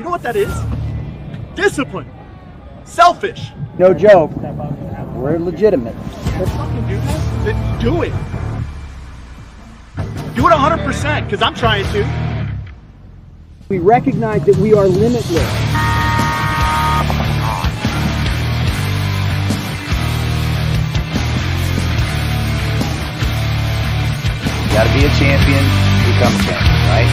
know what that is? Discipline. Selfish. No joke. We're legitimate. Let's fucking do this. Then do it. Do it 100%, because I'm trying to. We recognize that we are limitless. You gotta be a champion to become a champion, right?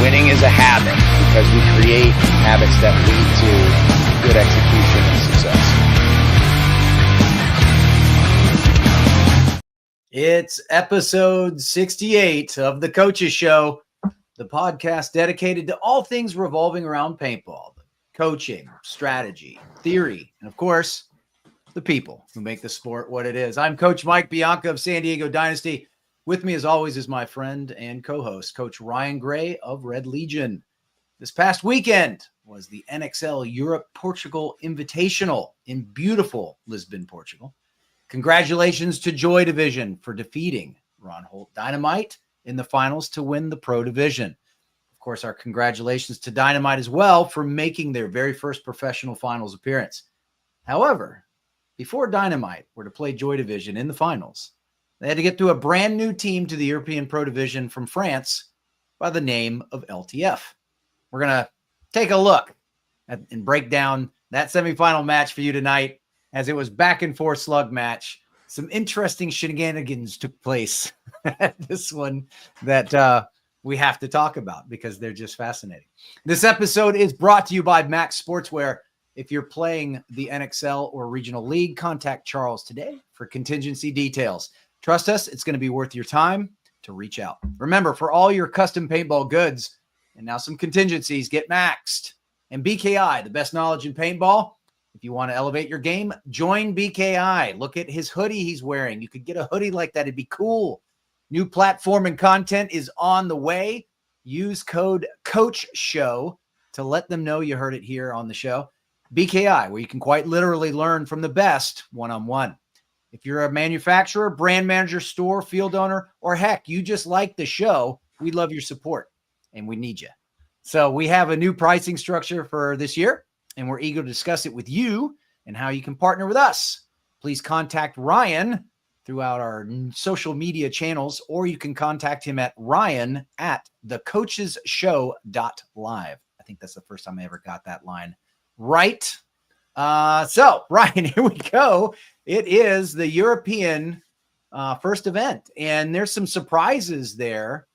Winning is a habit because we create habits that lead to good execution and success. It's episode 68 of The Coaches Show, the podcast dedicated to all things revolving around paintball, coaching, strategy, theory, and of course, the people who make the sport what it is. I'm Coach Mike Bianca of San Diego Dynasty. With me, as always, is my friend and co-host, Coach Ryan Gray of Red Legion. This past weekend was the NXL Europe Portugal Invitational in beautiful Lisbon, Portugal. Congratulations to Joy Division for defeating Roholt Dynamite in the finals to win the Pro Division. Of course, our congratulations to Dynamite as well for making their very first professional finals appearance. However, before Dynamite were to play Joy Division in the finals, they had to get to a brand new team to the European Pro Division from France by the name of LTF. We're going to take a look at and break down that semifinal match for you tonight, as it was back and forth slug match. Some interesting shenanigans took place at this one that we have to talk about because they're just fascinating. This episode is brought to you by Max Sportswear. If you're playing the NXL or Regional League, contact Charles today for contingency details. Trust us, it's going to be worth your time to reach out. Remember, for all your custom paintball goods and now some contingencies, get maxed. And BKI, the best knowledge in paintball. If you want to elevate your game, join BKI. Look at his hoodie he's wearing. You could get a hoodie like that. It'd be cool. New platform and content is on the way. Use code COACHSHOW to let them know you heard it here on the show. BKI, where you can quite literally learn from the best one-on-one. If you're a manufacturer, brand manager, store, field owner, or heck, you just like the show, we love your support and we need you. So we have a new pricing structure for this year, and we're eager to discuss it with you and how you can partner with us. Please contact Ryan throughout our social media channels, or you can contact him at ryan@thecoachesshow.live. I think that's the first time I ever got that line right. So Ryan, here we go. It is the European first event, and there's some surprises there.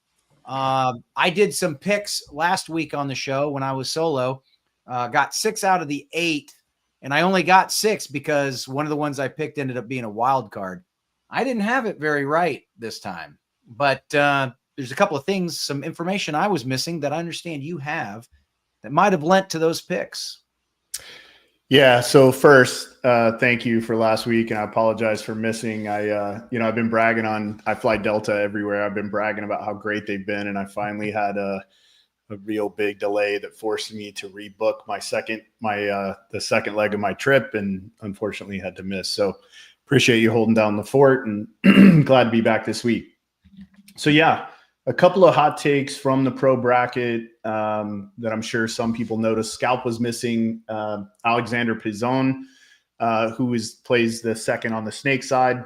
I did some picks last week on the show when I was solo, got 6 out of the 8, and I only got 6 because one of the ones I picked ended up being a wild card. I didn't have it very right this time, but there's a couple of things, some information I was missing that I understand you have that might have lent to those picks. Yeah. So first, thank you for last week, and I apologize for missing. I've been bragging on, I fly Delta everywhere. I've been bragging about how great they've been, and I finally had a real big delay that forced me to rebook the second leg of my trip, and unfortunately had to miss. So appreciate you holding down the fort, and glad to be back this week. So yeah, a couple of hot takes from the pro bracket that I'm sure some people noticed. Scalp was missing Alexander Pizon, who plays the second on the snake side.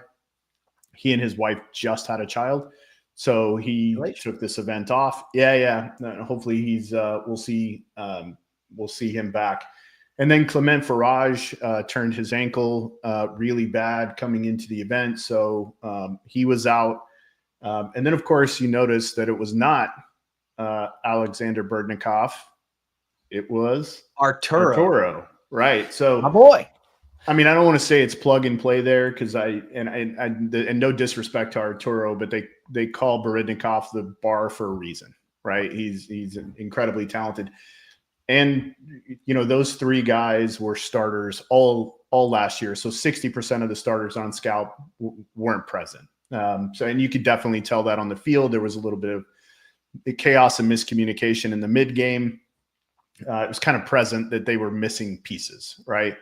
He and his wife just had a child, so he took this event off. Yeah. Hopefully we'll see him back. And then Clement Farage turned his ankle really bad coming into the event, so he was out. And then, of course, you notice that it was not Alexander Berdnikov. It was Arturo. Right. So, my boy. I mean, I don't want to say it's plug and play there because and no disrespect to Arturo, but they call Berdnikov the bar for a reason, right? He's incredibly talented. And, those 3 guys were starters all last year. So 60% of the starters on Scalp weren't present. And you could definitely tell that on the field. There was a little bit of chaos and miscommunication in the mid game. It was kind of present that they were missing pieces, right?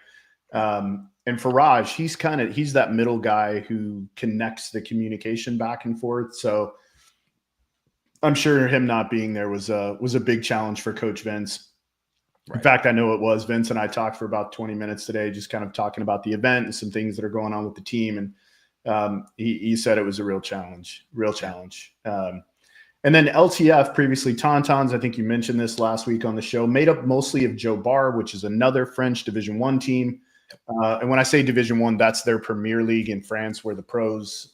And Faraj, he's that middle guy who connects the communication back and forth. So I'm sure him not being there was a big challenge for Coach Vince. Right. In fact, I know it was. Vince and I talked for about 20 minutes today, just kind of talking about the event and some things that are going on with the team. And he said it was a real challenge. And then LTF, previously Tauntauns, I think you mentioned this last week on the show, made up mostly of Joe Bar, which is another French Division I team. And when I say Division I, that's their Premier League in France, where the pros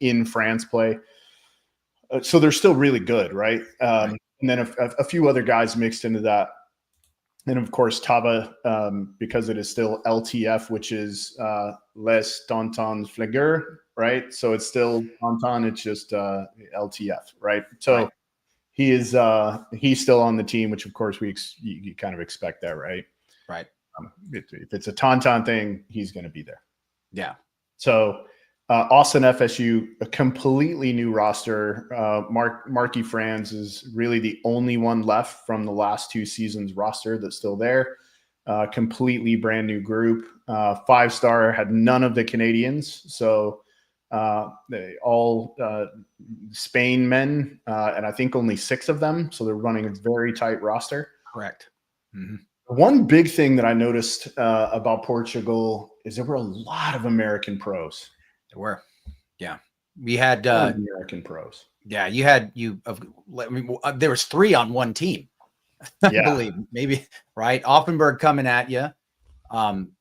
in France play. So they're still really good, right? And then a few other guys mixed into that. And of course, Tava, because it is still LTF, which is Les Tauntauns Flagueur, right? So it's still Tauntaun, it's just LTF, right? So he's still on the team, which of course you kind of expect that, right? Right. If it's a Tauntaun thing, he's going to be there. Yeah. So Austin FSU, a completely new roster. Marky Franz is really the only one left from the last 2 seasons roster that's still there. Completely brand new group. 5-star, had none of the Canadians. So they all Spain men, and I think only 6 of them. So they're running a very tight roster. Correct. Mm-hmm. One big thing that I noticed about Portugal is there were a lot of American pros. There were. Yeah. We had American pros. Yeah, there was 3 on one team. I believe, maybe, right? Offenberg coming at you.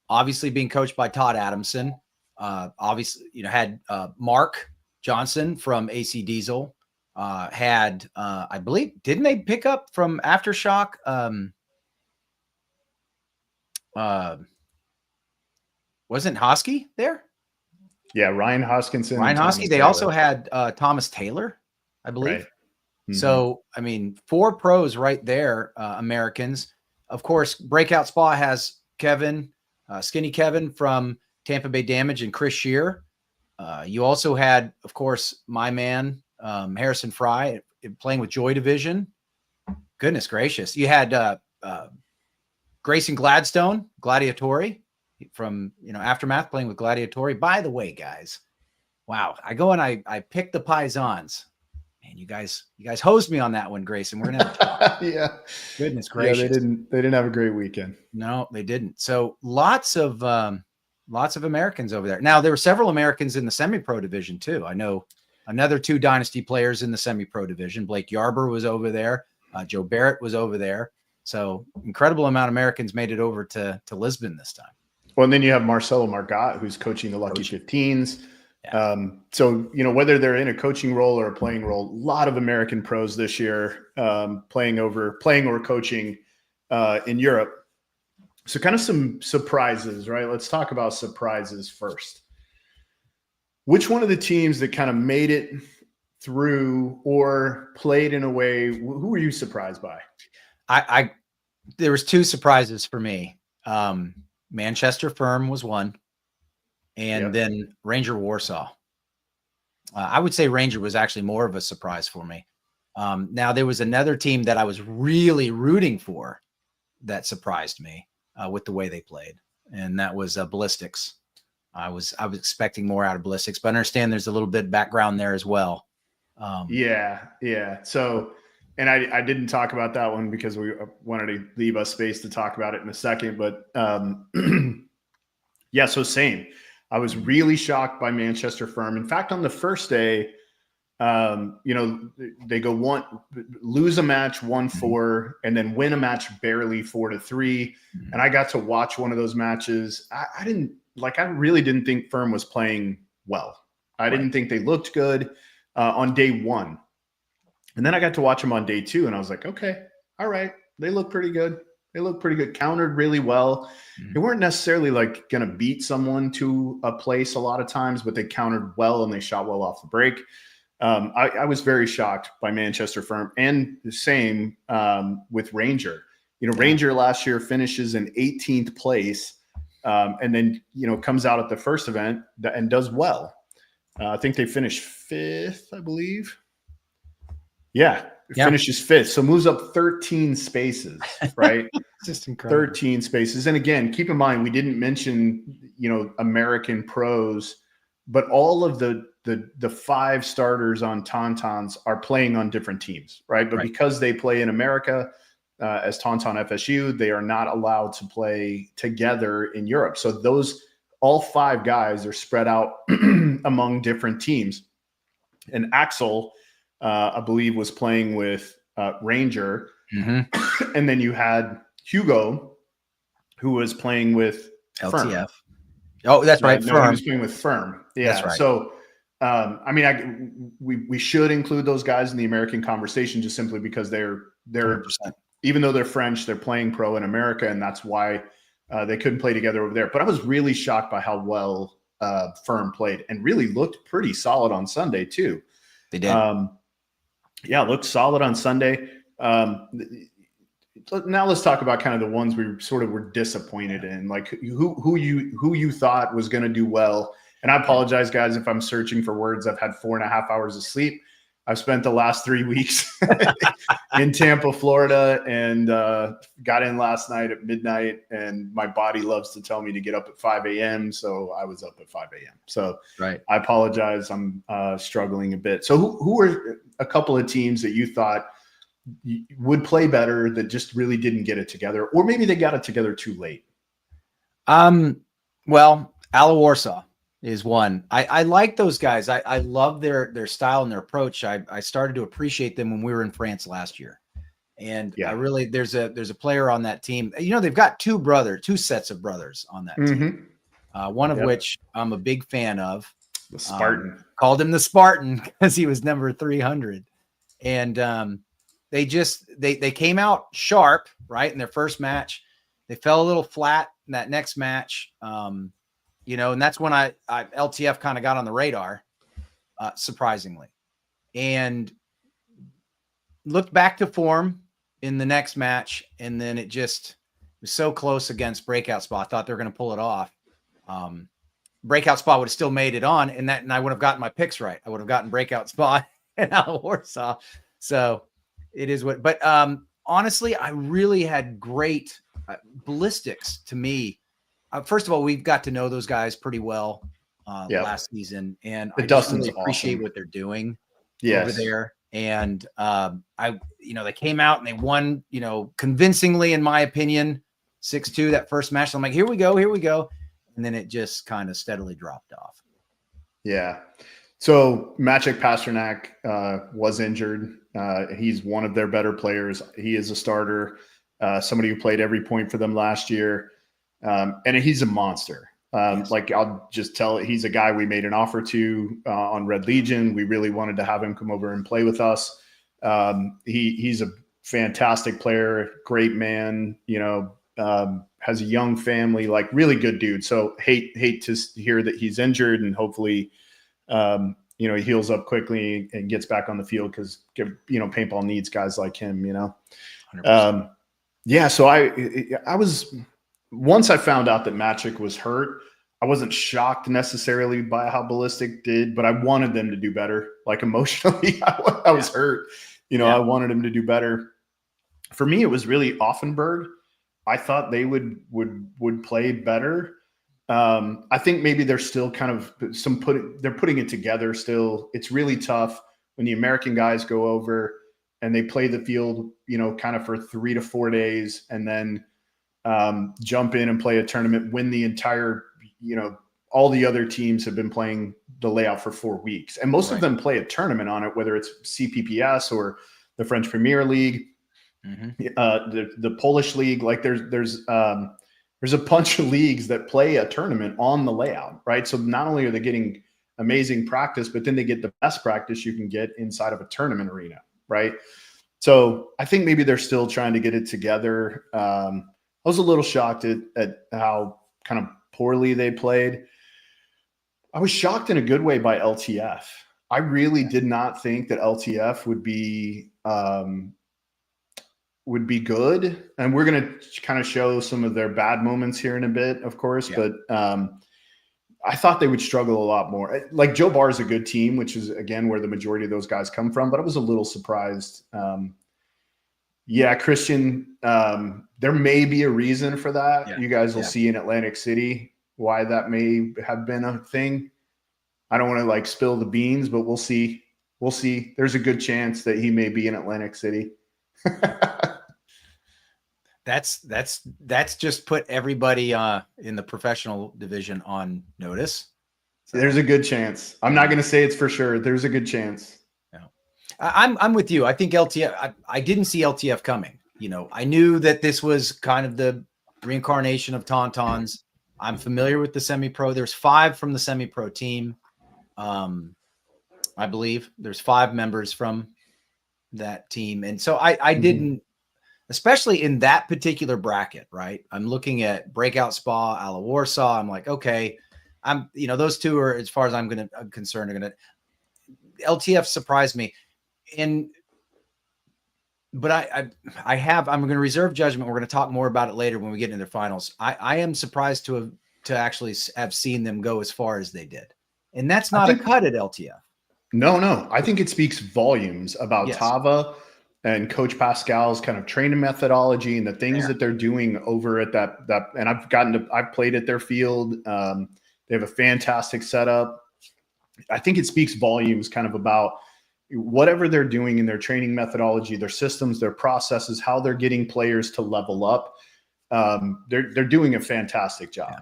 Obviously being coached by Todd Adamson. Obviously, had Mark Johnson from AC Diesel. Had I believe, didn't they pick up from Aftershock? Wasn't Hosky there? Yeah, Ryan Hoskinson. Ryan Hosky. They also had Thomas Taylor, I believe. Right. Mm-hmm. So, I mean, 4 pros right there, Americans. Of course, Breakout Spa has Kevin, Skinny Kevin from Tampa Bay Damage, and Chris Shear. You also had, of course, my man, Harrison Fry, playing with Joy Division. Goodness gracious. You had Grayson Gladstone, Gladiatori, from Aftermath, playing with Gladiatori. By the way, guys, wow, I go and I pick the Paisans. Man, you guys hosed me on that one, Grayson. We're gonna have to yeah. Goodness gracious. Yeah, they didn't have a great weekend. No, they didn't. So lots of Americans over there. Now there were several Americans in the semi-pro division too. I know another 2 dynasty players in the semi-pro division. Blake Yarber was over there. Joe Barrett was over there. So incredible amount of Americans made it over to Lisbon this time. Well, and then you have Marcelo Margot, who's coaching the Lucky 15s. Yeah. So, whether they're in a coaching role or a playing role, a lot of American pros this year playing or coaching in Europe. So kind of some surprises, right? Let's talk about surprises first. Which one of the teams that kind of made it through or played in a way, who were you surprised by? There was 2 surprises for me. Manchester Firm was one, and then Ranger Warsaw. I would say Ranger was actually more of a surprise for me. Now there was another team that I was really rooting for that surprised me with the way they played, and that was Ballistics. I was expecting more out of Ballistics, but I understand there's a little bit of background there as well. Yeah. So, and I didn't talk about that one because we wanted to leave us space to talk about it in a second. But yeah, so same. I was really shocked by Manchester Firm. In fact, on the first day, they lose a match 1-4, and then win a match barely 4-3. And I got to watch one of those matches. I really didn't think Firm was playing well. I didn't think they looked good on day 1. And then I got to watch them on day 2, and I was like, okay, all right. They look pretty good. Countered really well. They weren't necessarily going to beat someone to a place a lot of times, but they countered well and they shot well off the break. I was very shocked by Manchester Firm, and the same with Ranger. Ranger last year finishes in 18th place and then, comes out at the first event and does well. I think they finished 5th, I believe. Yeah. Finishes 5th. So moves up 13 spaces, right? Just incredible. 13 spaces. And again, keep in mind, we didn't mention, American pros but all of the 5 starters on Tauntauns are playing on different teams, right? But because they play in America as Tauntaun FSU, they are not allowed to play together in Europe. So all 5 guys are spread out among different teams. And Axel, I believe, was playing with Ranger. Mm-hmm. And then you had Hugo, who was playing with LTF. Firm. Oh, that's right. No, he was playing with Firm. Yeah. That's right. So, I mean, we should include those guys in the American conversation just simply because they're 100%. Even though they're French, they're playing pro in America, and that's why they couldn't play together over there. But I was really shocked by how well Firm played and really looked pretty solid on Sunday too. They did. Looked solid on Sunday. Now let's talk about kind of the ones we sort of were disappointed in, like who you thought was going to do well. And I apologize, guys, if I'm searching for words. I've had 4.5 hours of sleep. I've spent the last 3 weeks in Tampa, Florida, and got in last night at midnight. And my body loves to tell me to get up at 5 a.m. So I was up at 5 a.m. So I apologize. I'm struggling a bit. So who were a couple of teams that you thought would play better that just really didn't get it together, or maybe they got it together too late? Well, Ala Warsaw is one. I like those guys. I love their style and their approach. I started to appreciate them when we were in France last year. And I really, there's a player on that team. You know, they've got two sets of brothers on that team. One of which I'm a big fan of. The Spartan. Called him the Spartan because he was number 300. And they came out sharp, right, in their first match. They fell a little flat in that next match. You know, and that's when I LTF kind of got on the radar, surprisingly, and looked back to form in the next match. And then it was so close against Breakout Spa. I thought they were going to pull it off. Breakout Spa would have still made it on, and I would have gotten my picks right. I would have gotten Breakout Spa and Ala Warsaw. So it is what, but honestly, I really had great ballistics to me. First of all, we've got to know those guys pretty well last season, and I just really appreciate what they're doing over there. And they came out and they won, convincingly, in my opinion, 6-2 that first match. So I'm like, here we go. And then it just kind of steadily dropped off. Yeah. So Maciek Pasternak was injured. He's one of their better players. He is a starter, somebody who played every point for them last year. And he's a monster. Like, I'll just tell it, he's a guy we made an offer to on Red Legion. We really wanted to have him come over and play with us. He's a fantastic player, great man, has a young family, like really good dude. So hate to hear that he's injured, and hopefully, he heals up quickly and gets back on the field, because, paintball needs guys like him, 100%. So I was, once I found out that Maciek was hurt, I wasn't shocked necessarily by how Ballistic did, but I wanted them to do better. Like, emotionally, I was hurt. I wanted him to do better. For me, it was really Offenberg. I thought they would play better. I think maybe they're still kind of they're putting it together still. It's really tough when the American guys go over and they play the field, kind of for 3 to 4 days, and then jump in and play a tournament, win the entire, all the other teams have been playing the layout for 4 weeks, and most of them play a tournament on it, whether it's CPPS or the French Premier League, the Polish league. Like, there's a bunch of leagues that play a tournament on the layout, right? So not only are they getting amazing practice, but then they get the best practice you can get inside of a tournament arena, right? So I think maybe they're still trying to get it together. I was a little shocked at how kind of poorly they played. I was shocked in a good way by LTF. I really did not think that LTF would be good. And we're going to kind of show some of their bad moments here in a bit, of course. Yeah. But I thought they would struggle a lot more. Like, Joe Barr is a good team, which is, again, where the majority of those guys come from. But I was a little surprised. Christian, there may be a reason for that. You guys will see in Atlantic City why that may have been a thing. I don't want to like spill the beans, but we'll see. We'll see. There's a good chance that he may be in Atlantic City. That's just put everybody in the professional division on notice. So, there's a good chance. I'm not going to say it's for sure. There's a good chance. Yeah. I'm with you. I think LTF, I didn't see LTF coming. I knew that this was kind of the reincarnation of Tauntauns. I'm familiar with the semi-pro. There's 5 from the semi-pro team. I believe there's 5 members from that team. And so I didn't, especially in that particular bracket, right? I'm looking at Breakout Spa, Ala Warsaw. I'm like, okay, those 2 are, as far as I'm concerned, are going to, LTF surprised me. But I'm going to reserve judgment. We're going to talk more about it later when we get into the finals. I am surprised to actually have seen them go as far as they did. And that's not a cut at LTF. No. I think it speaks volumes about Tava and Coach Pascal's kind of training methodology and the things that they're doing over at that. And I've played at their field. They have a fantastic setup. I think it speaks volumes kind of about whatever they're doing in their training methodology, their systems, their processes, how they're getting players to level up. They're doing a fantastic job. Yeah.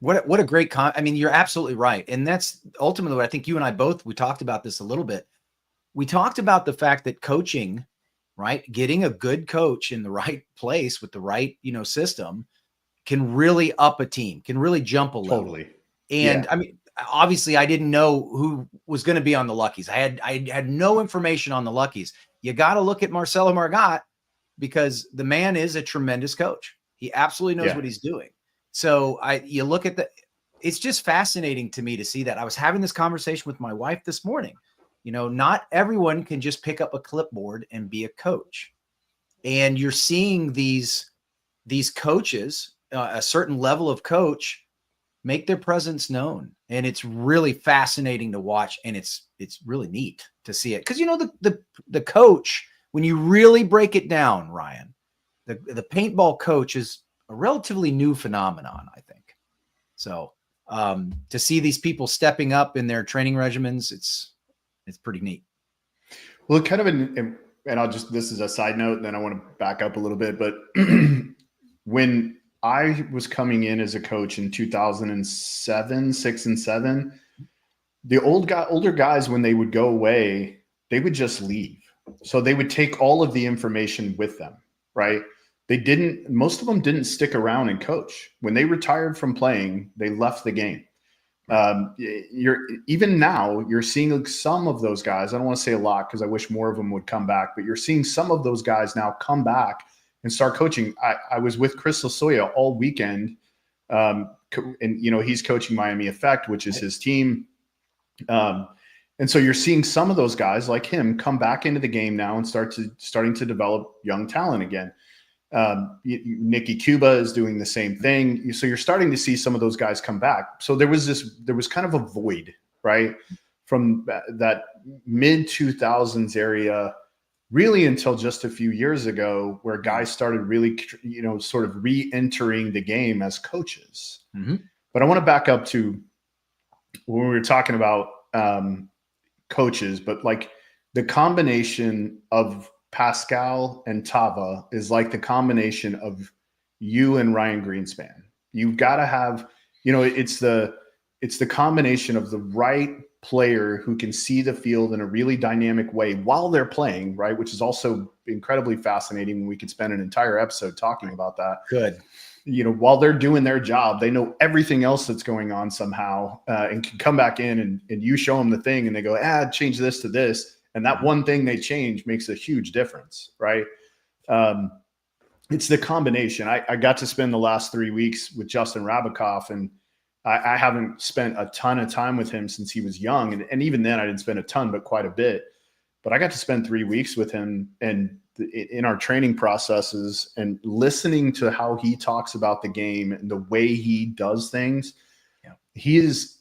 What a great you're absolutely right. And that's ultimately what I think you and I both, we talked about this a little bit. We talked about the fact that coaching, right? Getting a good coach in the right place with the right, system can really up a team, can really jump a level. Totally. And obviously I didn't know who was going to be on the Luckies. I had no information on the Luckies. You got to look at Marcelo Margot because the man is a tremendous coach. He absolutely knows what he's doing. So you look at it's just fascinating to me to see that. I was having this conversation with my wife this morning. Not everyone can just pick up a clipboard and be a coach. And you're seeing these coaches, a certain level of coach, make their presence known. And it's really fascinating to watch. And it's really neat to see it. Because, the coach, when you really break it down, Ryan, the paintball coach is a relatively new phenomenon, I think. So to see these people stepping up in their training regimens, it's pretty neat. Well, kind of and this is a side note, and then I want to back up a little bit, but when I was coming in as a coach in 2007, 6 and 7, the older guys, when they would go away, they would just leave. So they would take all of the information with them, right? Most of them didn't stick around and coach. When they retired from playing, they left the game. Even now, you're seeing some of those guys. I don't want to say a lot because I wish more of them would come back, but you're seeing some of those guys now come back and start coaching. I was with Chris Lasoya all weekend, and he's coaching Miami Effect, which is his team. And so you're seeing some of those guys like him come back into the game now and starting to develop young talent again. Nicky Cuba is doing the same thing. So you're starting to see some of those guys come back. So there was kind of a void, right? From that mid 2000s area, really until just a few years ago, where guys started really, sort of re-entering the game as coaches. Mm-hmm. But I want to back up to when we were talking about coaches, but like the combination of Pascal and Tava is like the combination of you and Ryan Greenspan. You've got to have, it's the combination of the right player who can see the field in a really dynamic way while they're playing, right? Which is also incredibly fascinating. And we could spend an entire episode talking about that. Good. While they're doing their job, they know everything else that's going on somehow, and can come back in and you show them the thing and they go, change this to this. And that one thing they change makes a huge difference, right? It's the combination. I got to spend the last 3 weeks with Justin Rabikoff, and I haven't spent a ton of time with him since he was young. And even then I didn't spend a ton, but quite a bit. But I got to spend 3 weeks with him and in our training processes and listening to how he talks about the game and the way he does things. Yeah. He's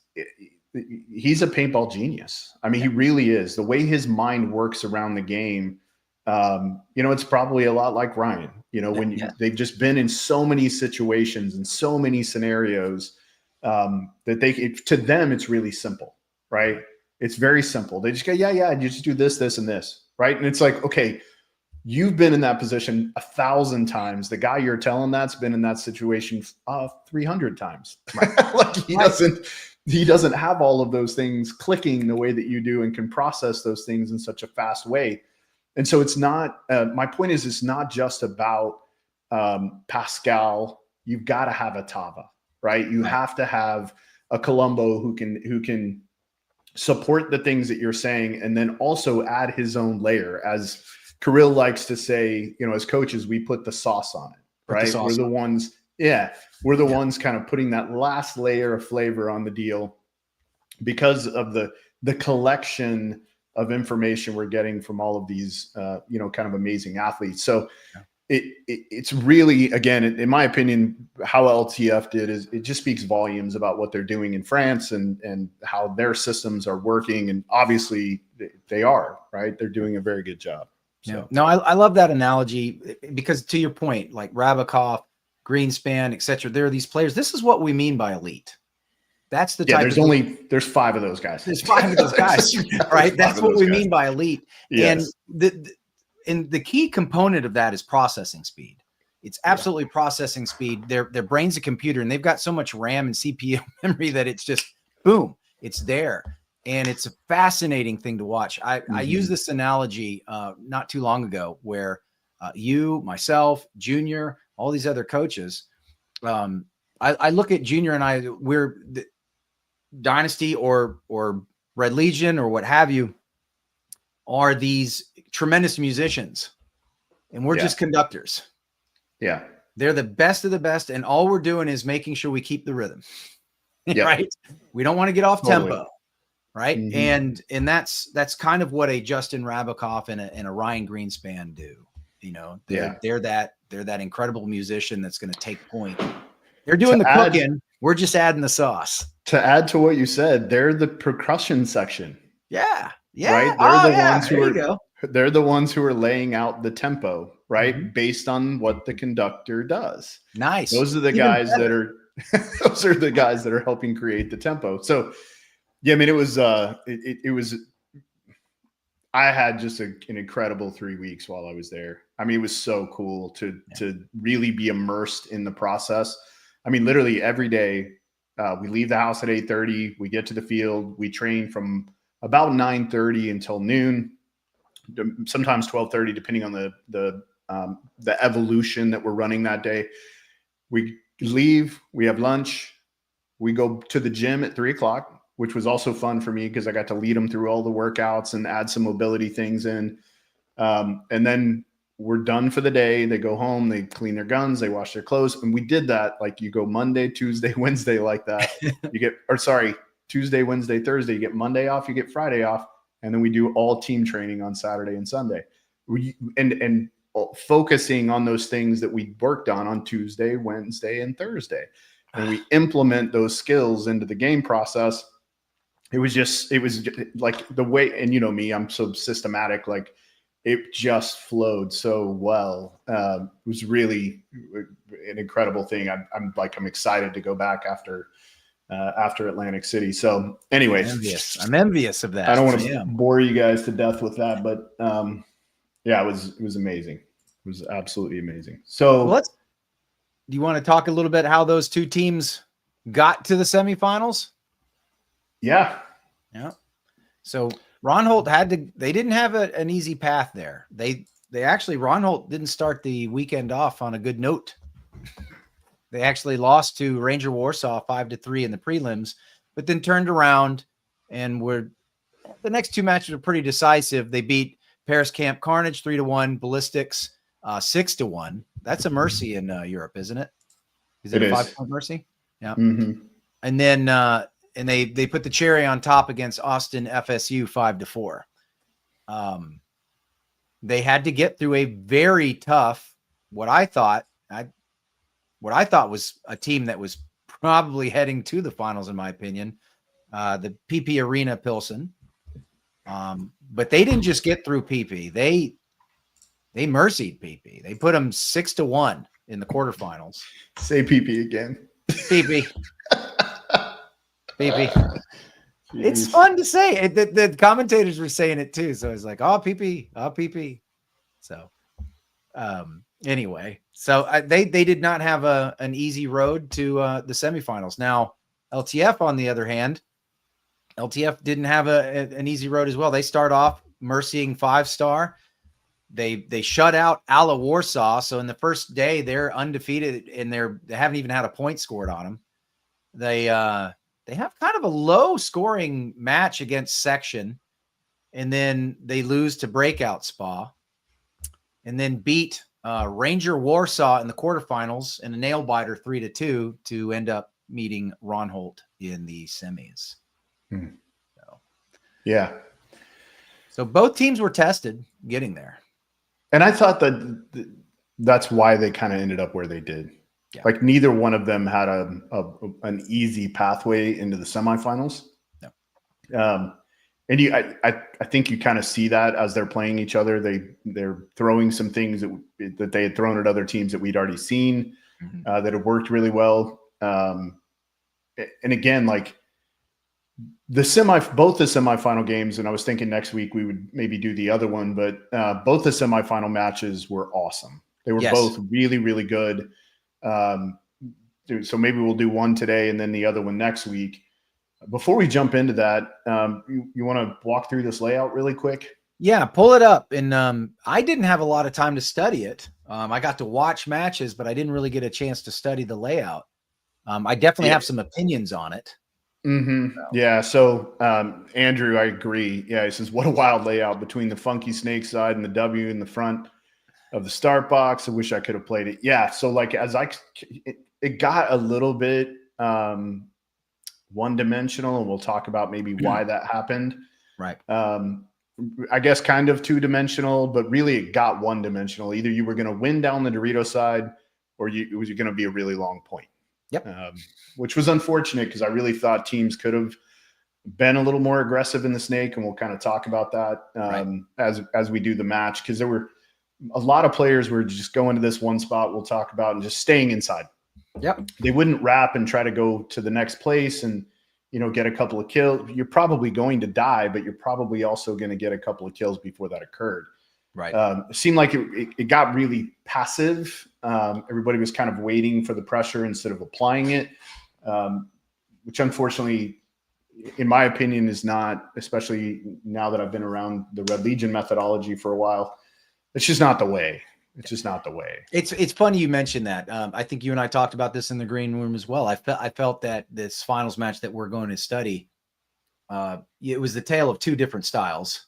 a paintball genius. I mean, he really is. The way his mind works around the game, it's probably a lot like Ryan, when they've just been in so many situations and so many scenarios, that to them, it's really simple, right? It's very simple. They just go, yeah, you just do this, this, and this, right? And it's like, okay, you've been in that position 1,000 times. The guy you're telling that's been in that situation 300 times. Right. Like he doesn't have all of those things clicking the way that you do and can process those things in such a fast way. And so it's not, my point is, it's not just about Pascal. You've got to have a Tava, right? You have to have a Colombo who can support the things that you're saying and then also add his own layer. As Kirill likes to say, as coaches, we put the sauce on it, right? We're the ones, we're the ones kind of putting that last layer of flavor on the deal because of the collection of information we're getting from all of these, kind of amazing athletes. So it's really, again, in my opinion, how LTF did is it just speaks volumes about what they're doing in France and how their systems are working. And obviously they are, right? They're doing a very good job. So. Yeah. No, I love that analogy because to your point, like Rabakov, Greenspan, et cetera, there are these players. This is what we mean by elite. That's the type. There's 5 of those guys. There's 5 of those guys, right? That's what we mean by elite. Yes. And the key component of that is processing speed. It's absolutely processing speed. Their brain's a computer, and they've got so much RAM and CPU memory that it's just boom, it's there. And it's a fascinating thing to watch. I used this analogy not too long ago where you, myself, Junior, all these other coaches, I look at Junior and we're the Dynasty or Red Legion or what have you, are these tremendous musicians, and we're just conductors. Yeah. They're the best of the best. And all we're doing is making sure we keep the rhythm, right? We don't want to get off tempo. Right. And that's kind of what a Justin Rabakov and a Ryan Greenspan do. They're that incredible musician that's going to take point. They're doing the cooking. We're just adding the sauce. To add to what you said, they're the percussion section. Yeah. Right. They're the ones who are laying out the tempo, right? Based on what the conductor does. Nice. Those are the guys that are helping create the tempo. So yeah, I mean, it was, I had just an incredible 3 weeks while I was there. I mean, it was so cool to really be immersed in the process. I mean, literally every day we leave the house at 8:30, we get to the field, we train from about 9:30 until noon, sometimes 12:30, depending on the evolution that we're running that day. We leave, we have lunch, we go to the gym at 3:00. Which was also fun for me because I got to lead them through all the workouts and add some mobility things in. And then we're done for the day. They go home, they clean their guns, they wash their clothes. And we did that. Like you go Monday, Tuesday, Wednesday like that. Tuesday, Wednesday, Thursday, you get Monday off, you get Friday off. And then we do all team training on Saturday and Sunday. And focusing on those things that we worked on Tuesday, Wednesday, and Thursday. And we implement those skills into the game process. It was like the way, and me, I'm so systematic, like it just flowed so well. It was really an incredible thing. I'm excited to go back after Atlantic City. So anyways, I'm envious of that. I don't want to bore you guys to death with that, but it was amazing. It was absolutely amazing. So do you want to talk a little bit how those two teams got to the semifinals? Yeah. So Roholt they didn't have an easy path there. Roholt didn't start the weekend off on a good note. They actually lost to Ranger Warsaw 5-3 in the prelims, but then turned around and the next 2 matches were pretty decisive. They beat Paris Camp Carnage 3-1, Ballistics 6-1. That's a mercy in Europe, isn't it? Is it a 5-point mercy? Yeah. Mm-hmm. And then and they put the cherry on top against Austin FSU 5-4. They had to get through a very tough, what I thought was a team that was probably heading to the finals, in my opinion. The PP Arena Pilsen. But they didn't just get through PP. They mercied PP. They put them 6-1 in the quarterfinals. Say PP again. PP. PP. It's fun to say. The commentators were saying it too. So it's like, oh, PP, oh, PP. So anyway, so they did not have an easy road to the semifinals. Now, LTF, on the other hand, LTF didn't have an easy road as well. They start off mercying 5-star. They shut out Ala Warsaw. So in the first day, they're undefeated and they haven't even had a point scored on them. They have kind of a low scoring match against Section, and then they lose to Breakout Spa, and then beat Ranger Warsaw in the quarterfinals in a nail biter 3-2 to end up meeting Roholt in the semis. So, yeah. So both teams were tested getting there. And I thought that's why they kind of ended up where they did. Yeah. Like neither one of them had an easy pathway into the semifinals. No. And I think you kind of see that as they're playing each other. They're throwing some things that they had thrown at other teams that we'd already seen that had worked really well. And again, like both the semifinal games, and I was thinking next week we would maybe do the other one, but both the semifinal matches were awesome. They were both really, really good. So maybe we'll do one today and then the other one next week. Before we jump into that, you want to walk through this layout really quick? Yeah, pull it up. And I didn't have a lot of time to study it. I got to watch matches, but I didn't really get a chance to study the layout. I definitely have some opinions on it. So. Yeah. So Andrew, I agree. Yeah, he says, what a wild layout between the funky snake side and the W in the front of the start box. I wish I could have played it. Yeah. So like it got a little bit one-dimensional, and we'll talk about maybe why that happened. Right. I guess kind of two-dimensional, but really it got one-dimensional. Either you were going to win down the Dorito side, or it was going to be a really long point. Yep. Which was unfortunate because I really thought teams could have been a little more aggressive in the snake, and we'll kind of talk about that as we do the match, because there were a lot of players were just going to this one spot we'll talk about and just staying inside. Yep. They wouldn't wrap and try to go to the next place and, get a couple of kills. You're probably going to die, but you're probably also going to get a couple of kills before that occurred. Right. It seemed like it got really passive. Everybody was kind of waiting for the pressure instead of applying it, which unfortunately, in my opinion, is not, especially now that I've been around the Red Legion methodology for a while, it's just not the way. It's just not the way. It's funny you mentioned that. I think you and I talked about this in the green room as well. I felt that this finals match that we're going to study, it was the tale of two different styles.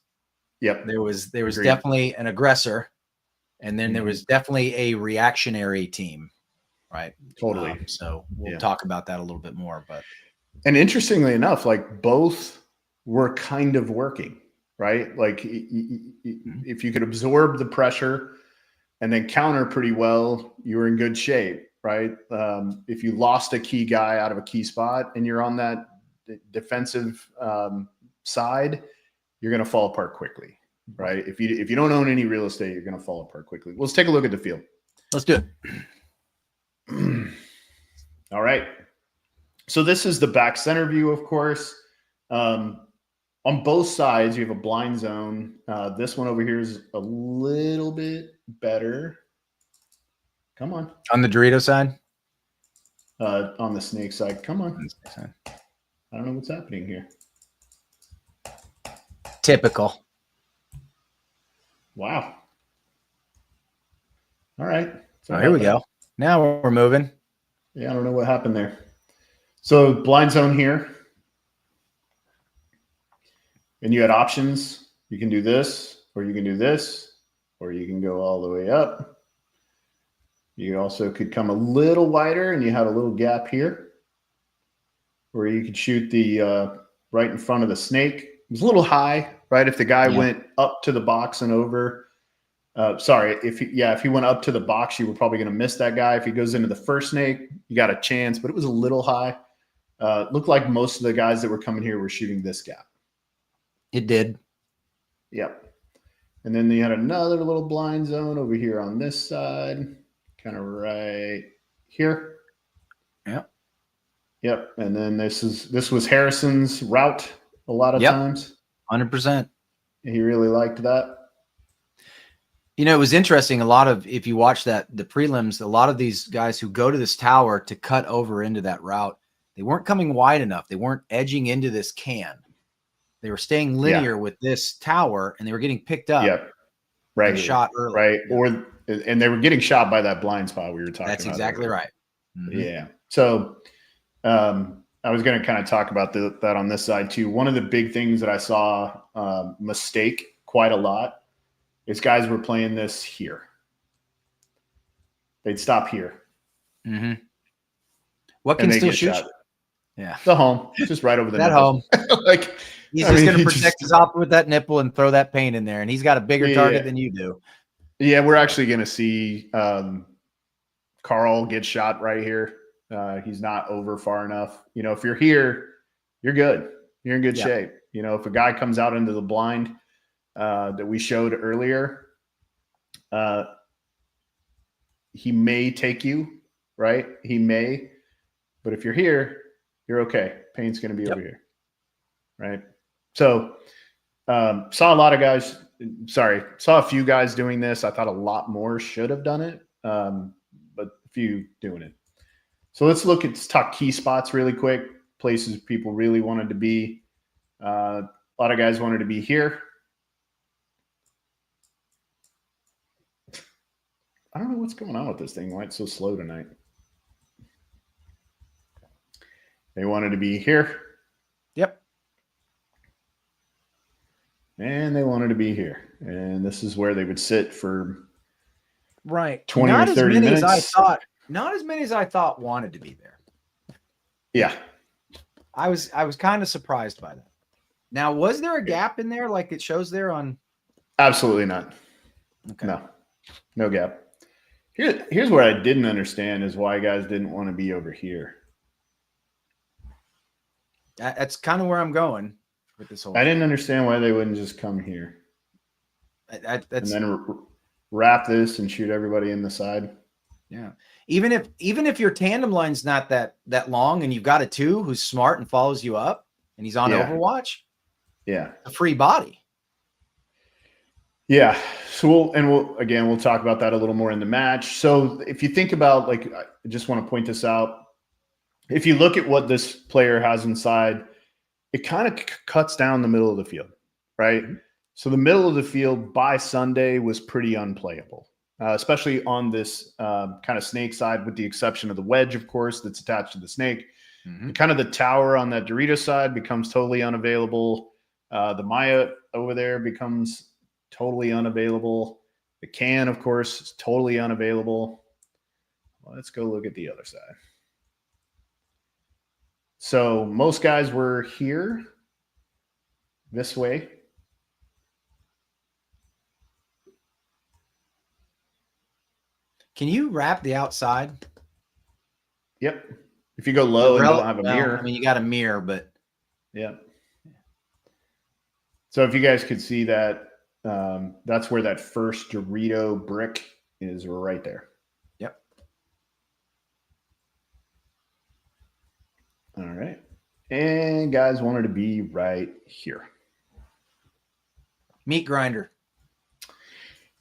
Yep. There was definitely an aggressor, and then there was definitely a reactionary team. Right. Totally. So we'll talk about that a little bit more. And interestingly enough, like both were kind of working, right? Like if you could absorb the pressure and then counter pretty well, you were in good shape, right? If you lost a key guy out of a key spot and you're on that defensive side, you're going to fall apart quickly, right? If you don't own any real estate, you're going to fall apart quickly. Let's take a look at the field. Let's do it. All right. So this is the back center view, of course. On both sides, you have a blind zone. This one over here is a little bit better. Come on. On the Dorito side? On the snake side. Come on. I don't know what's happening here. Typical. Wow. All right. So here we go. Now we're moving. Yeah, I don't know what happened there. So blind zone here. And you had options. You can do this, or you can do this, or you can go all the way up. You also could come a little wider, and you had a little gap here where you could shoot the right in front of the snake. It was a little high, right? If the guy went up to the box and over. If he went up to the box, you were probably going to miss that guy. If he goes into the first snake, you got a chance, but it was a little high. Looked like most of the guys that were coming here were shooting this gap. It did. Yep. And then you had another little blind zone over here on this side, kind of right here. Yep. Yep. And then this was Harrison's route a lot of times. 100%. He really liked that. You know, it was interesting. A lot of, if you watch the prelims, a lot of these guys who go to this tower to cut over into that route, they weren't coming wide enough. They weren't edging into this can. They were staying linear with this tower, and they were getting picked up. Yep. Right. And shot early. Right. Yeah. And they were getting shot by that blind spot we were talking about. That's exactly earlier. right. Mm-hmm. Yeah. So I was going to kind of talk about that on this side too. One of the big things that I saw mistake quite a lot is guys were playing this here. They'd stop here. Mm-hmm. What can still shoot? Yeah. The home. Just right over the that nipple. Home. Like he's just going to protect his hopper with that nipple and throw that paint in there. And he's got a bigger target than you do. Yeah, we're actually going to see Carl get shot right here. He's not over far enough. You know, if you're here, you're good. You're in good shape. You know, if a guy comes out into the blind that we showed earlier, he may take you, right? He may. But if you're here, you're okay. Paint's going to be over here, right? So saw a few guys doing this. I thought a lot more should have done it, but a few doing it. So let's talk key spots really quick, places people really wanted to be. A lot of guys wanted to be here. I don't know what's going on with this thing. Why it's so slow tonight. They wanted to be here. Yep. And they wanted to be here. And this is where they would sit for 20 not or 30 minutes. Not as many as I thought wanted to be there. Yeah. I was kind of surprised by that. Now, was there a gap in there like it shows there on? Absolutely not. Okay. No gap. Here's what I didn't understand is why guys didn't want to be over here. That's kind of where I'm going with this whole I didn't understand why they wouldn't just come here. And then wrap this and shoot everybody in the side. Yeah. Even if your tandem line's not that long and you've got a 2 who's smart and follows you up and he's on Overwatch. Yeah. A free body. Yeah. So we'll talk about that a little more in the match. So if you think about, like, I just want to point this out. If you look at what this player has inside, it kind of cuts down the middle of the field, right? Mm-hmm. So the middle of the field by Sunday was pretty unplayable, especially on this kind of snake side, with the exception of the wedge, of course, that's attached to the snake. Mm-hmm. Kind of the tower on that Dorito side becomes totally unavailable. The Maya over there becomes totally unavailable. The can, of course, is totally unavailable. Let's go look at the other side. So most guys were here this way. Can you wrap the outside? Yep. If you go low and don't have a mirror. I mean, you got a mirror, but. Yeah. So if you guys could see that, that's where that first Dorito brick is, right there. Yep. All right. And guys wanted to be right here. Meat grinder.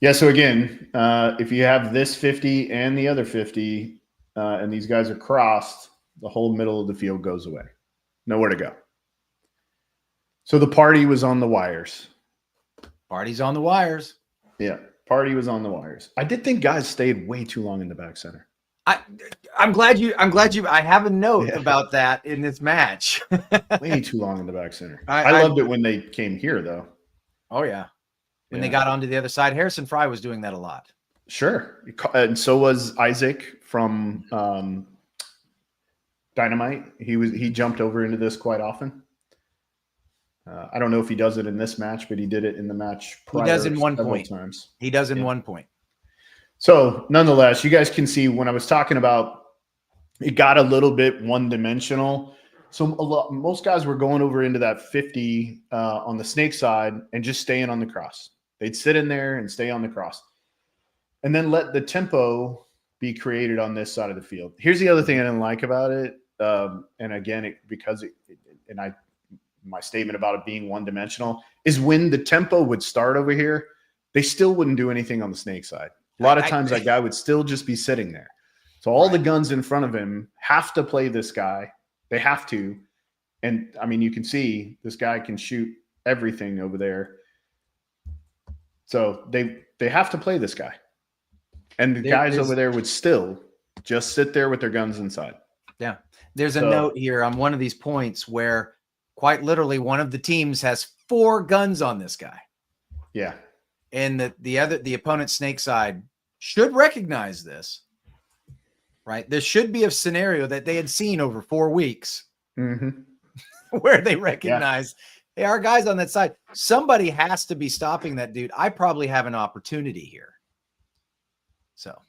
Yeah, so again, if you have this 50 and the other 50, and these guys are crossed, the whole middle of the field goes away. Nowhere to go. So the party was on the wires. Party's on the wires. Yeah, party was on the wires. I did think guys stayed way too long in the back center. I'm glad you. I have a note about that in this match. Way too long in the back center. I loved it when they came here, though. Oh yeah. When they got onto the other side, Harrison Fry was doing that a lot. Sure. And so was Isaac from Dynamite. He jumped over into this quite often. I don't know if he does it in this match, but he did it in the match prior. He does in one point. Times. He does in one point. So nonetheless, you guys can see when I was talking about it got a little bit one-dimensional. So most guys were going over into that 50 on the snake side and just staying on the cross. They'd sit in there and stay on the cross. And then let the tempo be created on this side of the field. Here's the other thing I didn't like about it. And again, I my statement about it being one-dimensional, is when the tempo would start over here, they still wouldn't do anything on the snake side. A lot of times that guy would still just be sitting there. So all the guns in front of him have to play this guy. They have to. And, I mean, you can see this guy can shoot everything over there. So they have to play this guy. And the guys over there would still just sit there with their guns inside. Yeah. There's a note here on one of these points where quite literally one of the teams has 4 guns on this guy. Yeah. And the opponent's snake side should recognize this, right? There should be a scenario that they had seen over 4 weeks where they recognize, hey, our guys on that side, somebody has to be stopping that dude. I probably have an opportunity here. So,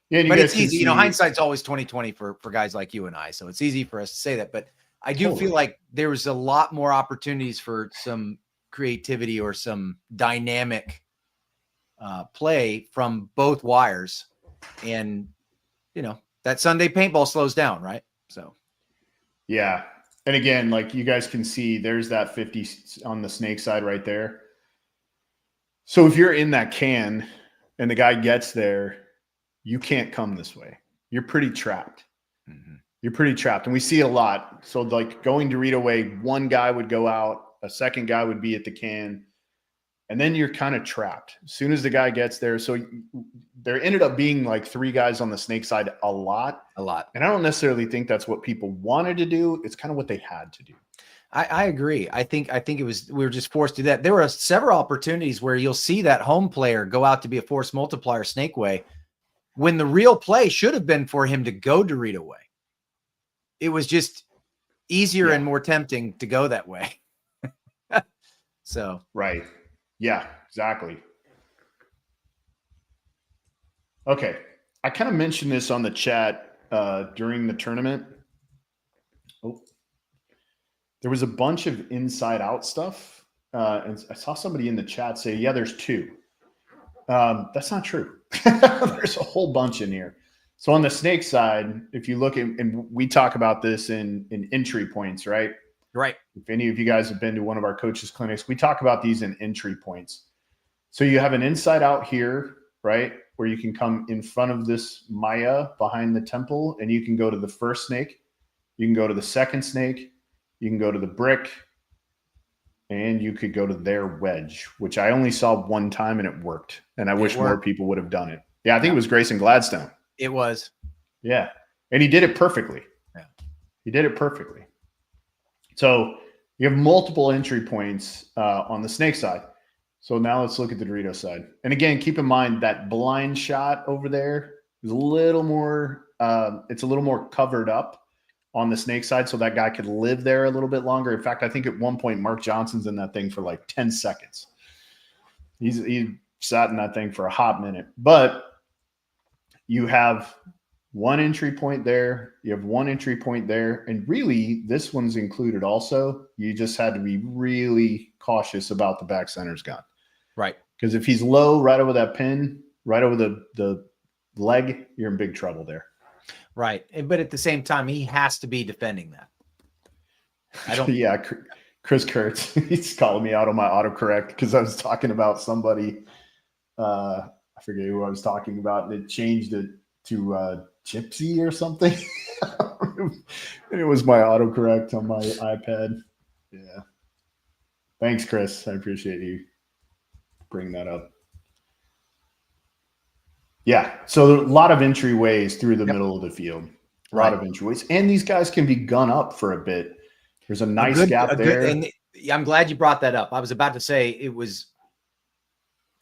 yeah, but it's easy. Hindsight's always 20/20 for guys like you and I. So it's easy for us to say that. But I do feel like there was a lot more opportunities for some creativity or some dynamic play from both wires. And, that Sunday paintball slows down, right? So, yeah. And again, like you guys can see, there's that 50 on the snake side right there. So if you're in that can and the guy gets there, you can't come this way. You're pretty trapped. You're pretty trapped. And we see a lot. So like going Dorito way, one guy would go out, a second guy would be at the can, and then you're kind of trapped as soon as the guy gets there. So there ended up being like 3 guys on the snake side a lot. And I don't necessarily think that's what people wanted to do. It's kind of what they had to do. I agree. I think it was, we were just forced to do that. There were several opportunities where you'll see that home player go out to be a force multiplier snake way when the real play should have been for him to go Dorito way. It was just easier and more tempting to go that way. So, right. Yeah, exactly. Okay. I kind of mentioned this on the chat during the tournament. Oh, there was a bunch of inside out stuff. And I saw somebody in the chat say, yeah, there's 2. That's not true. There's a whole bunch in here. So on the snake side, if you look at, and we talk about this in entry points, right? Right. If any of you guys have been to one of our coaches' clinics, we talk about these in entry points. So you have an inside out here, right? Where you can come in front of this Maya behind the temple, and you can go to the first snake. You can go to the second snake. You can go to the brick, and you could go to their wedge, which I only saw one time and it worked. And I wish more people would have done it. Yeah, I think it was Grayson Gladstone. It was. Yeah. And he did it perfectly. Yeah. He did it perfectly. So you have multiple entry points on the snake side. So now let's look at the Dorito side. And again, keep in mind that blind shot over there is a little more, it's a little more covered up on the snake side, so that guy could live there a little bit longer. In fact, I think at one point, Mark Johnson's in that thing for like 10 seconds. He sat in that thing for a hot minute. But you have one entry point there. You have one entry point there. And really, this one's included also. You just had to be really cautious about the back center's gun. Right. Because if he's low right over that pin, right over the leg, you're in big trouble there. Right. But at the same time, he has to be defending that. I don't. Yeah. Chris Kurtz, he's calling me out on my autocorrect because I was talking about somebody. I forget who I was talking about, and it changed it to Gypsy or something. It was my autocorrect on my iPad. Yeah. Thanks, Chris. I appreciate you bringing that up. Yeah. So a lot of entryways through the middle of the field. A lot of entryways. And these guys can be gun up for a bit. There's a nice gap there. And I'm glad you brought that up. I was about to say it was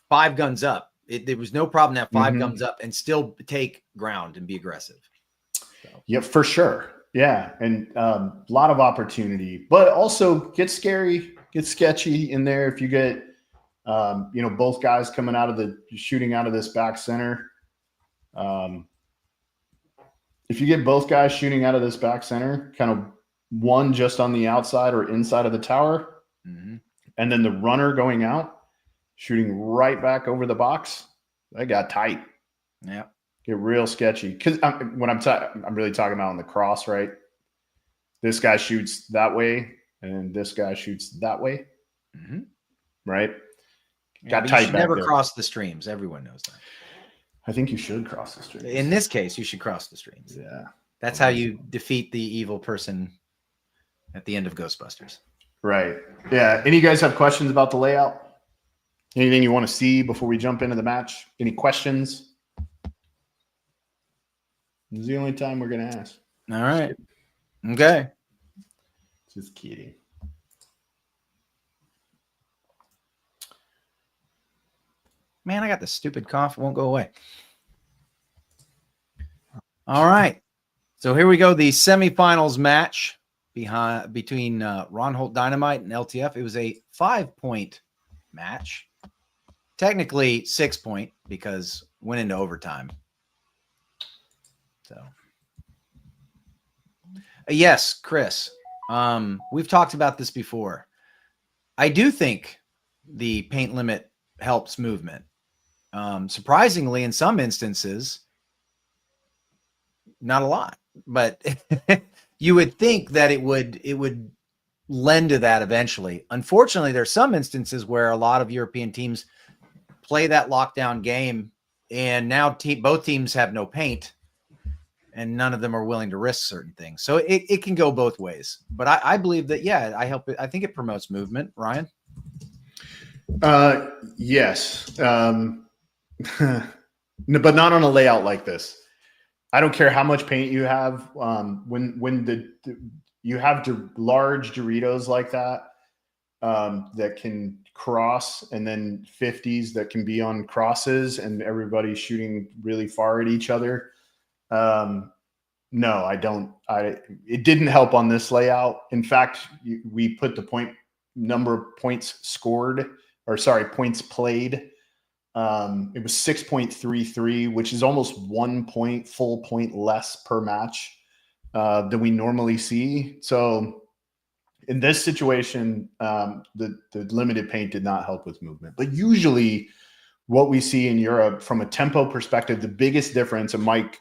5 guns up. There was no problem to have 5 guns up and still take ground and be aggressive. So. Yeah, for sure. Yeah. And a lot of opportunity, but also get scary, get sketchy in there. If you get, both guys coming out of shooting out of this back center. If you get both guys shooting out of this back center, kind of one just on the outside or inside of the tower, and then the runner going out, shooting right back over the box, that got tight. Yeah. Get real sketchy. Because when I'm really talking about on the cross, right? This guy shoots that way, and this guy shoots that way. Mm-hmm. Right? Yeah, Got but tight you should back never there. cross the streams. Everyone knows that. I think you should cross the streams. In this case, you should cross the streams. Yeah. That's how you defeat the evil person at the end of Ghostbusters. Right. Yeah. Any of you guys have questions about the layout? Anything you want to see before we jump into the match? Any questions? This is the only time we're going to ask. All right. Okay. Just kidding. Man, I got this stupid cough. It won't go away. All right. So here we go. The semifinals match between Roholt Dynamite and LTF. It was a 5-point match. Technically 6-point because went into overtime. So, yes, Chris. We've talked about this before. I do think the paint limit helps movement. Surprisingly, in some instances, not a lot, but you would think that it would lend to that eventually. Unfortunately, there's some instances where a lot of European teams play that lockdown game, and now both teams have no paint, and none of them are willing to risk certain things. So it can go both ways. But I believe that, yeah, I think it promotes movement. Ryan? Yes. No, but not on a layout like this. I don't care how much paint you have. When you have large Doritos like that, that can cross, and then 50s that can be on crosses, and everybody's shooting really far at each other. No, I don't. It didn't help on this layout. In fact, we put the number of points scored, points played. It was 6.33, which is almost 1 full point less per match than we normally see. So in this situation, the limited paint did not help with movement. But usually what we see in Europe from a tempo perspective, the biggest difference, and Mike,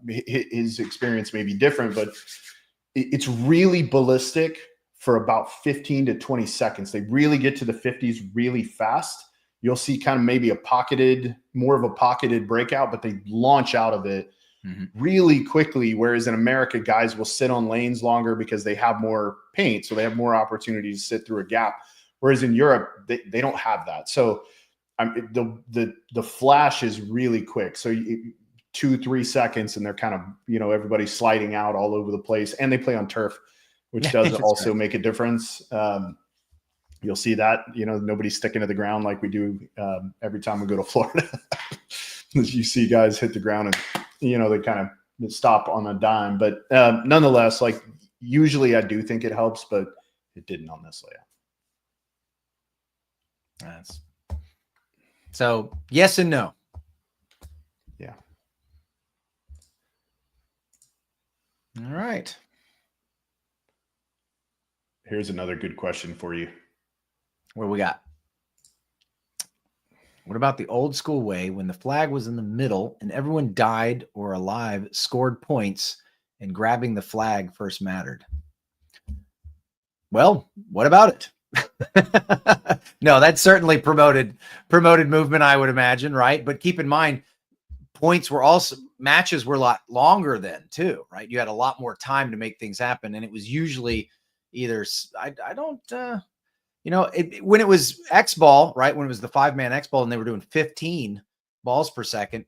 his experience may be different, but it's really ballistic for about 15 to 20 seconds. They really get to the 50s really fast. You'll see kind of maybe more of a pocketed breakout, but they launch out of it really quickly. Whereas in America, guys will sit on lanes longer because they have more paint. So they have more opportunity to sit through a gap. Whereas in Europe, they don't have that. So the flash is really quick. So 2-3 seconds and they're kind of, everybody's sliding out all over the place, and they play on turf, which does also make a difference. You'll see that, nobody's sticking to the ground like we do every time we go to Florida. You see guys hit the ground and, they kind of stop on a dime. But nonetheless, usually I do think it helps, but it didn't on this layout. So yes and no. Yeah. All right. Here's another good question for you. What do we got? What about the old school way when the flag was in the middle and everyone died or alive scored points and grabbing the flag first mattered? Well, what about it? No, that certainly promoted movement, I would imagine, right? But keep in mind, matches were a lot longer then too, right? You had a lot more time to make things happen, and it was usually either when it was X ball, right? When it was the 5-man X ball and they were doing 15 balls per second,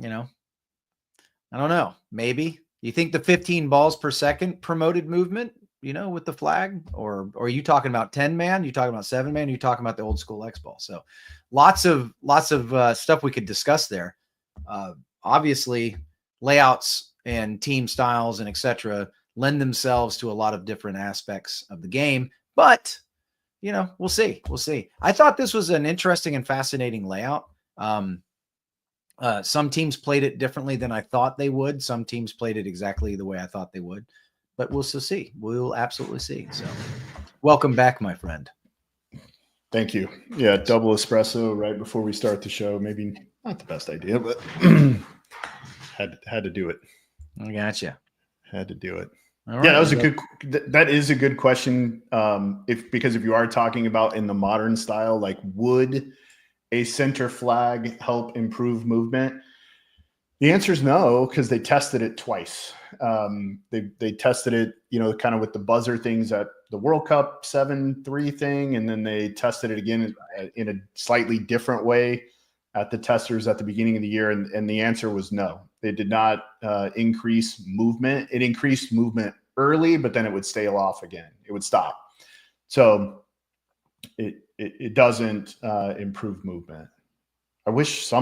I don't know. Maybe you think the 15 balls per second promoted movement, with the flag, or are you talking about 10-man? You talking about 7-man? You talking about the old school X ball? So lots of stuff we could discuss there. Obviously layouts and team styles and etc. lend themselves to a lot of different aspects of the game, but we'll see. I thought this was an interesting and fascinating layout. Some teams played it differently than I thought they would. Some teams played it exactly the way I thought they would, but we'll still see. We'll absolutely see. So welcome back, my friend. Thank you. Yeah. Double espresso right before we start the show. Maybe not the best idea, but had to do it. I gotcha. Had to do it. All Yeah, right. that was that is a good question. Because if you are talking about in the modern style, like would a center flag help improve movement? The answer is no, because they tested it twice. They tested it, kind of with the buzzer things at the World Cup 7-3 thing, and then they tested it again in a slightly different way at the testers at the beginning of the year, and the answer was no. It did not increase movement. It increased movement early, but then it would stay off again. It would stop. So it doesn't improve movement. I wish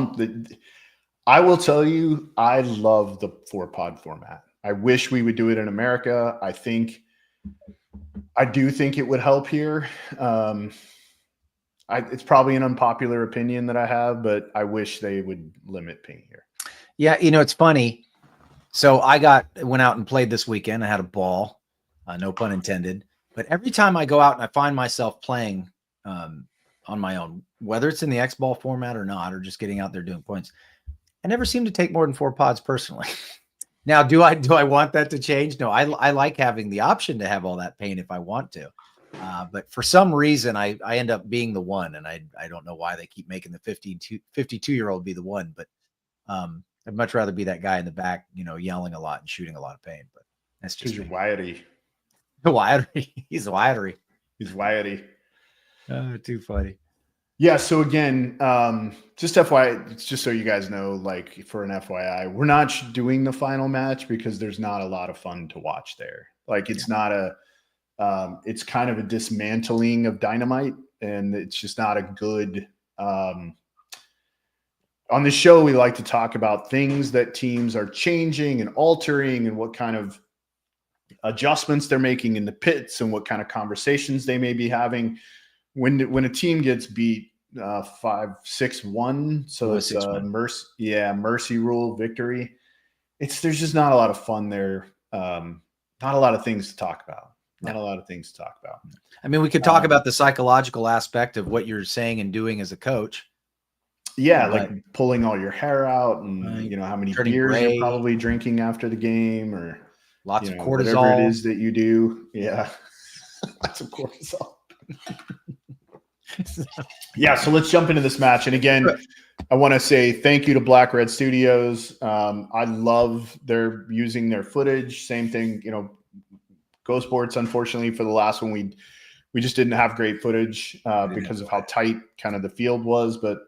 I will tell you, I love the 4-pod format. I wish we would do it in America. I do think it would help here. It's probably an unpopular opinion that I have, but I wish they would limit paint here. Yeah, it's funny. So I went out and played this weekend. I had a ball, no pun intended. But every time I go out and I find myself playing on my own, whether it's in the X-ball format or not, or just getting out there doing points, I never seem to take more than 4 pods personally. Now, do I want that to change? No, I like having the option to have all that paint if I want to. But for some reason, I end up being the one, and I don't know why they keep making the 52-year-old be the one. But I'd much rather be that guy in the back, yelling a lot and shooting a lot of paint. But that's just because you're wiry. He's wiry. He's wiry. Oh, too funny. Yeah. So again, just FYI, just so you guys know, like for an FYI, we're not doing the final match because there's not a lot of fun to watch there. Like it's not it's kind of a dismantling of Dynamite, and it's just not a good. On the show, we like to talk about things that teams are changing and altering, and what kind of adjustments they're making in the pits, and what kind of conversations they may be having. When a team gets beat 5-6-1, so it's mercy rule victory. There's just not a lot of fun there. Not a lot of things to talk about. Not a lot of things to talk about. I mean, we could talk about the psychological aspect of what you're saying and doing as a coach. Yeah, like pulling all your hair out, and how many beers you're probably drinking after the game, or lots of cortisol, whatever it is that you do. Yeah, lots of cortisol. Yeah, so let's jump into this match. And again, I want to say thank you to Black Red Studios. I love they're using their footage. Same thing, Go Sports, unfortunately, for the last one, we just didn't have great footage because of how tight kind of the field was. But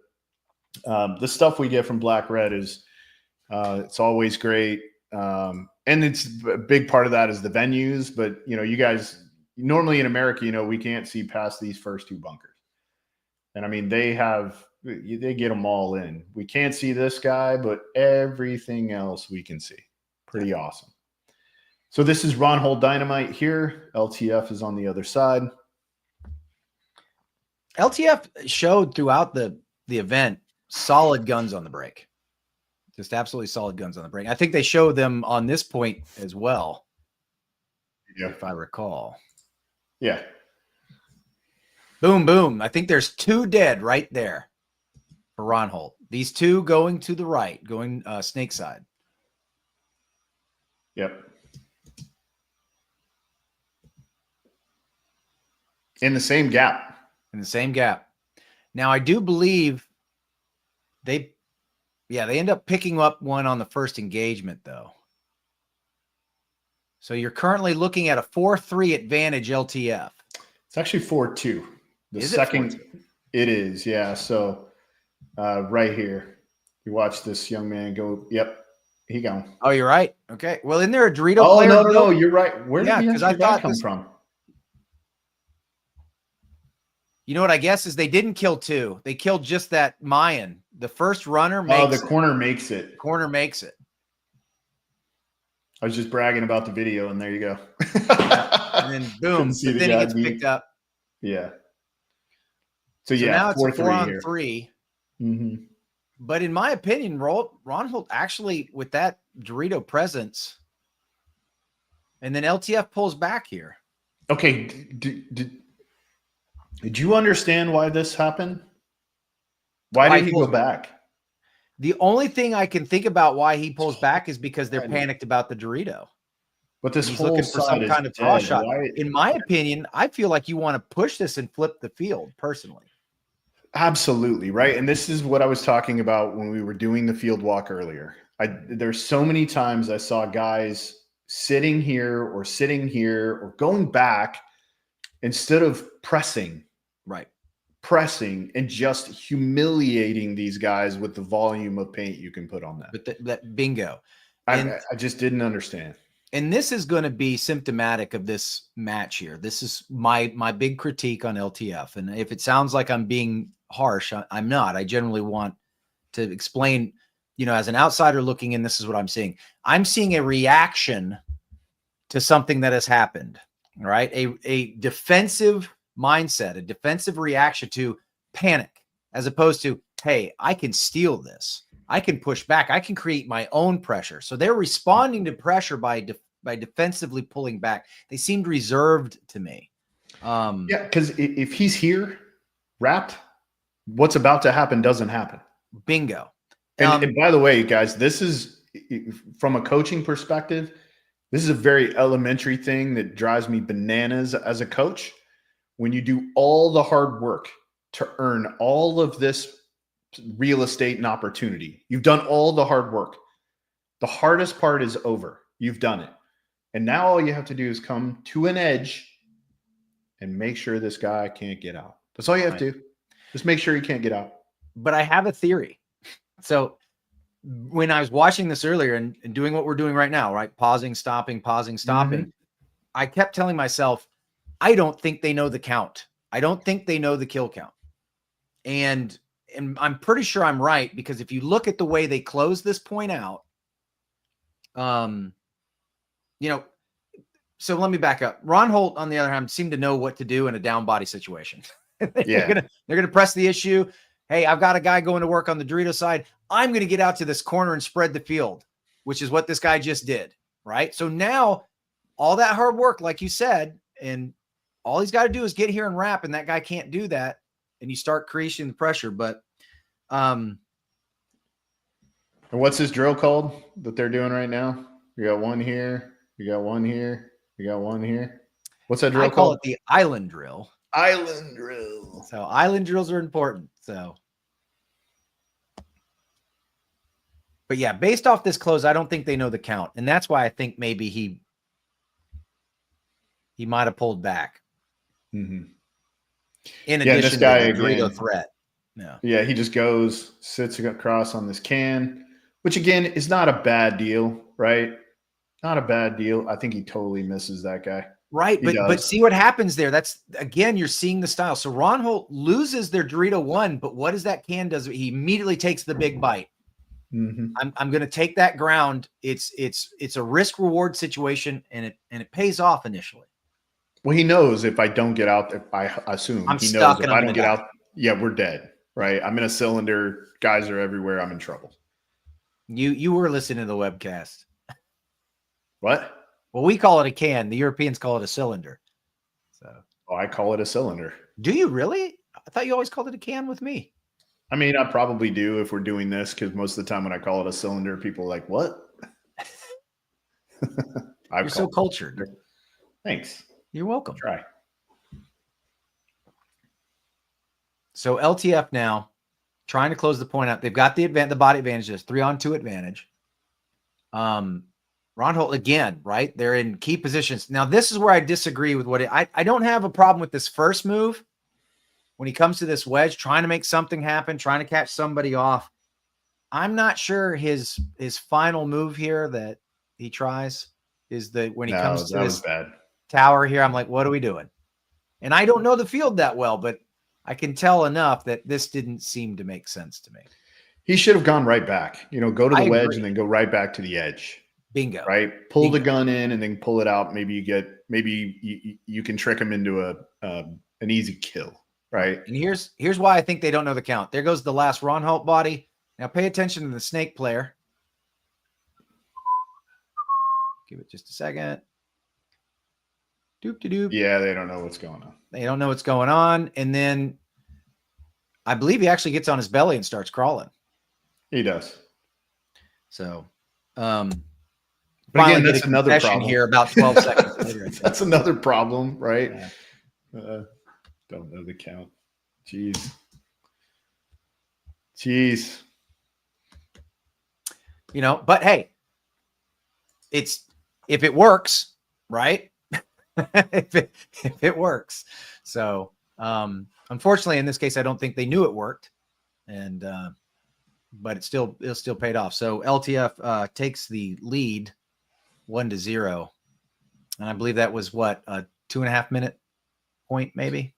the stuff we get from Black Red is it's always great. And it's a big part of that is the venues. But, you guys normally in America, we can't see past these first 2 bunkers. And I mean, they get them all in. We can't see this guy, but everything else we can see. Pretty awesome. So this is Roholt Dynamite here. LTF is on the other side. LTF showed throughout the event solid guns on the break. Just absolutely solid guns on the break. I think they showed them on this point as well. Yeah, if I recall. Yeah. Boom, boom. I think there's 2 dead right there for Roholt. These 2 going to the right, going snake side. Yep. In the same gap. In the same gap. Now, I do believe they end up picking up one on the first engagement, though. So you're currently looking at a 4-3 advantage LTF. It's actually 4-2. Is second, it is, yeah. So right here, you watch this young man go. Yep, he gone. Oh, you're right. Okay. Well, isn't there a Dorito? Oh no, you're right. Where did that come from? You know what I guess is they didn't kill 2. They killed just that Mayan. The first runner makes corner makes it. Corner makes it. I was just bragging about the video, and there you go. And then boom, then he gets picked up. Yeah. So now it's a 4-on-3. Mm-hmm. But in my opinion, Roholt actually, with that Dorito presence, and then LTF pulls back here. Okay. Did you understand why this happened? Why did he go back? The only thing I can think about why he pulls back is because they're panicked about the Dorito. But this He's whole looking for some side is kind of draw dead. shot. Why? In my opinion, I feel like you want to push this and flip the field personally. Absolutely, right? And this is what I was talking about when we were doing the field walk earlier. There's so many times I saw guys sitting here or going back instead of pressing and just humiliating these guys with the volume of paint you can put on them. But that bingo. I just didn't understand. And this is going to be symptomatic of this match here. This is my big critique on LTF. And if it sounds like I'm being harsh, I'm not. I generally want to explain, as an outsider looking in, this is what I'm seeing. I'm seeing a reaction to something that has happened, right? A defensive mindset, a defensive reaction to panic, as opposed to, hey, I can steal this. I can push back. I can create my own pressure. So they're responding to pressure by defensively pulling back. They seemed reserved to me. Yeah, because if he's here wrapped, what's about to happen doesn't happen. Bingo. And by the way, guys, this is from a coaching perspective, this is a very elementary thing that drives me bananas as a coach. When you do all the hard work to earn all of this real estate and opportunity, you've done all the hard work. The hardest part is over. You've done it. And now all you have to do is come to an edge and make sure this guy can't get out. That's all you have to do. Just make sure he can't get out. But I have a theory. So when I was watching this earlier and doing what we're doing right now, right? Pausing, stopping, Mm-hmm. I kept telling myself, I don't think they know the count. I don't think they know the kill count. And I'm pretty sure I'm right, because if you look at the way they close this point out, so let me back up. Roholt, on the other hand, seemed to know what to do in a down body situation. They're gonna press the issue. Hey, I've got a guy going to work on the Dorito side. I'm going to get out to this corner and spread the field, which is what this guy just did, right? So now all that hard work, like you said, and all he's got to do is get here and wrap, and that guy can't do that. And you start creasing the pressure. But and what's this drill called that they're doing right now? You got one here, you got one here, you got one here. What's that drill I call called? it the island drill. Island drill. So island drills are important. So, but yeah, based off this close, I don't think they know the count. And that's why I think maybe he might have pulled back. Mm-hmm. In addition to the Dorito threat. Yeah, he just goes, sits across on this can, which again is not a bad deal, right? Not a bad deal. I think he totally misses that guy. Right, but see what happens there. That's, again, you're seeing the style. So Roholt loses their Dorito one, but what does that can does? He immediately takes the big bite. Mm-hmm. I'm going to take that ground. It's a risk reward situation, and it pays off initially. Well, he knows if I don't get out, I assume he knows if I don't get out, we're dead, right? I'm in a cylinder. Guys are everywhere. I'm in trouble. You were listening to the webcast. What? Well, we call it a can. The Europeans call it a cylinder. So, I call it a cylinder. Do you really? I thought you always called it a can with me. I mean, I probably do if we're doing this, because most of the time when I call it a cylinder, people are like, what? You're so cultured. Thanks. You're welcome. Try. So LTF now trying to close the point out. They've got the body advantage. There's 3-on-2 advantage. Roholt again, right? They're in key positions. Now, this is where I disagree with I don't have a problem with this first move. When he comes to this wedge, trying to make something happen, trying to catch somebody off. I'm not sure his final move here that he tries is when he comes to this tower here. I'm like, what are we doing? And I don't know the field that well, but I can tell enough that this didn't seem to make sense to me. He should have gone right back. Go to the wedge and then go right back to the edge. Bingo. Right? Pull the gun in and then pull it out. Maybe you can trick him into an easy kill. Right. And here's why I think they don't know the count. There goes the last Roholt body. Now pay attention to the snake player. Give it just a second. Doop de doop. Yeah, they don't know what's going on. They don't know what's going on. And then I believe he actually gets on his belly and starts crawling. He does. So But again, finally that's get a another confession problem here about 12 seconds later. I think. That's another problem, right? Yeah. Don't know the count. Jeez. You know, but hey, if it works, right? if it works. So unfortunately, in this case, I don't think they knew it worked, and but it still paid off. So LTF takes the lead 1-0, and I believe that was what, a 2.5 minute point, maybe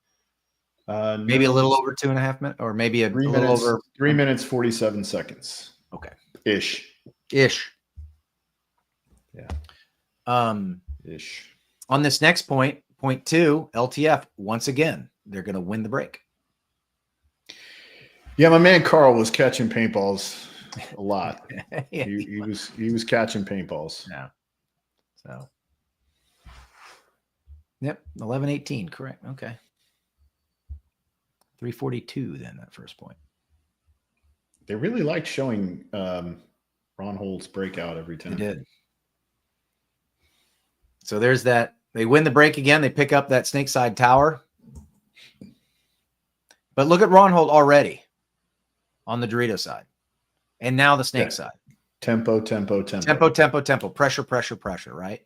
maybe a little over 2.5 minutes, or maybe a little over 3 minutes 47 seconds. Okay, ish. Yeah. Ish. On this next point 2, LTF once again, they're going to win the break. Yeah, my man Carl was catching paintballs a lot. Yeah. he was catching paintballs. Yeah. So. Yep, 11-18, correct. Okay. 342 then, that first point. They really liked showing Roholt's breakout every time. They did. So there's that. They win the break again. They pick up that snake side tower. But look at Roholt already on the Dorito side. And now the snake side. Tempo. Pressure, right?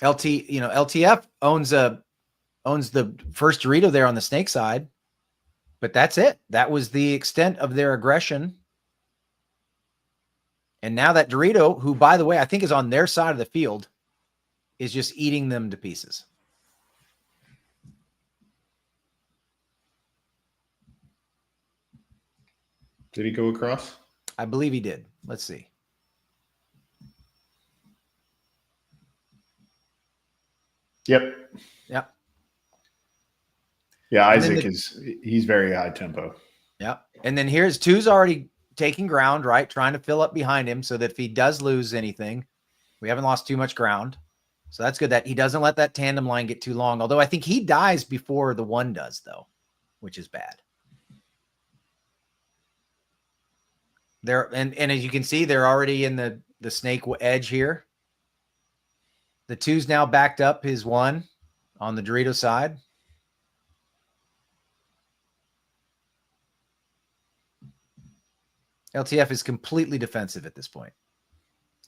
LTF owns the first Dorito there on the snake side, but that's it. That was the extent of their aggression. And now that Dorito, who, by the way, I think is on their side of the field, is just eating them to pieces. Did he go across? I believe he did. Let's see. Yep. Yeah, Isaac he's very high tempo. Yeah. And then here's 2's already taking ground, right? Trying to fill up behind him so that if he does lose anything, we haven't lost too much ground. So that's good that he doesn't let that tandem line get too long. Although I think he dies before the 1 does, though, which is bad. And as you can see, they're already in the snake edge here. The 2's now backed up his 1 on the Dorito side. LTF is completely defensive at this point.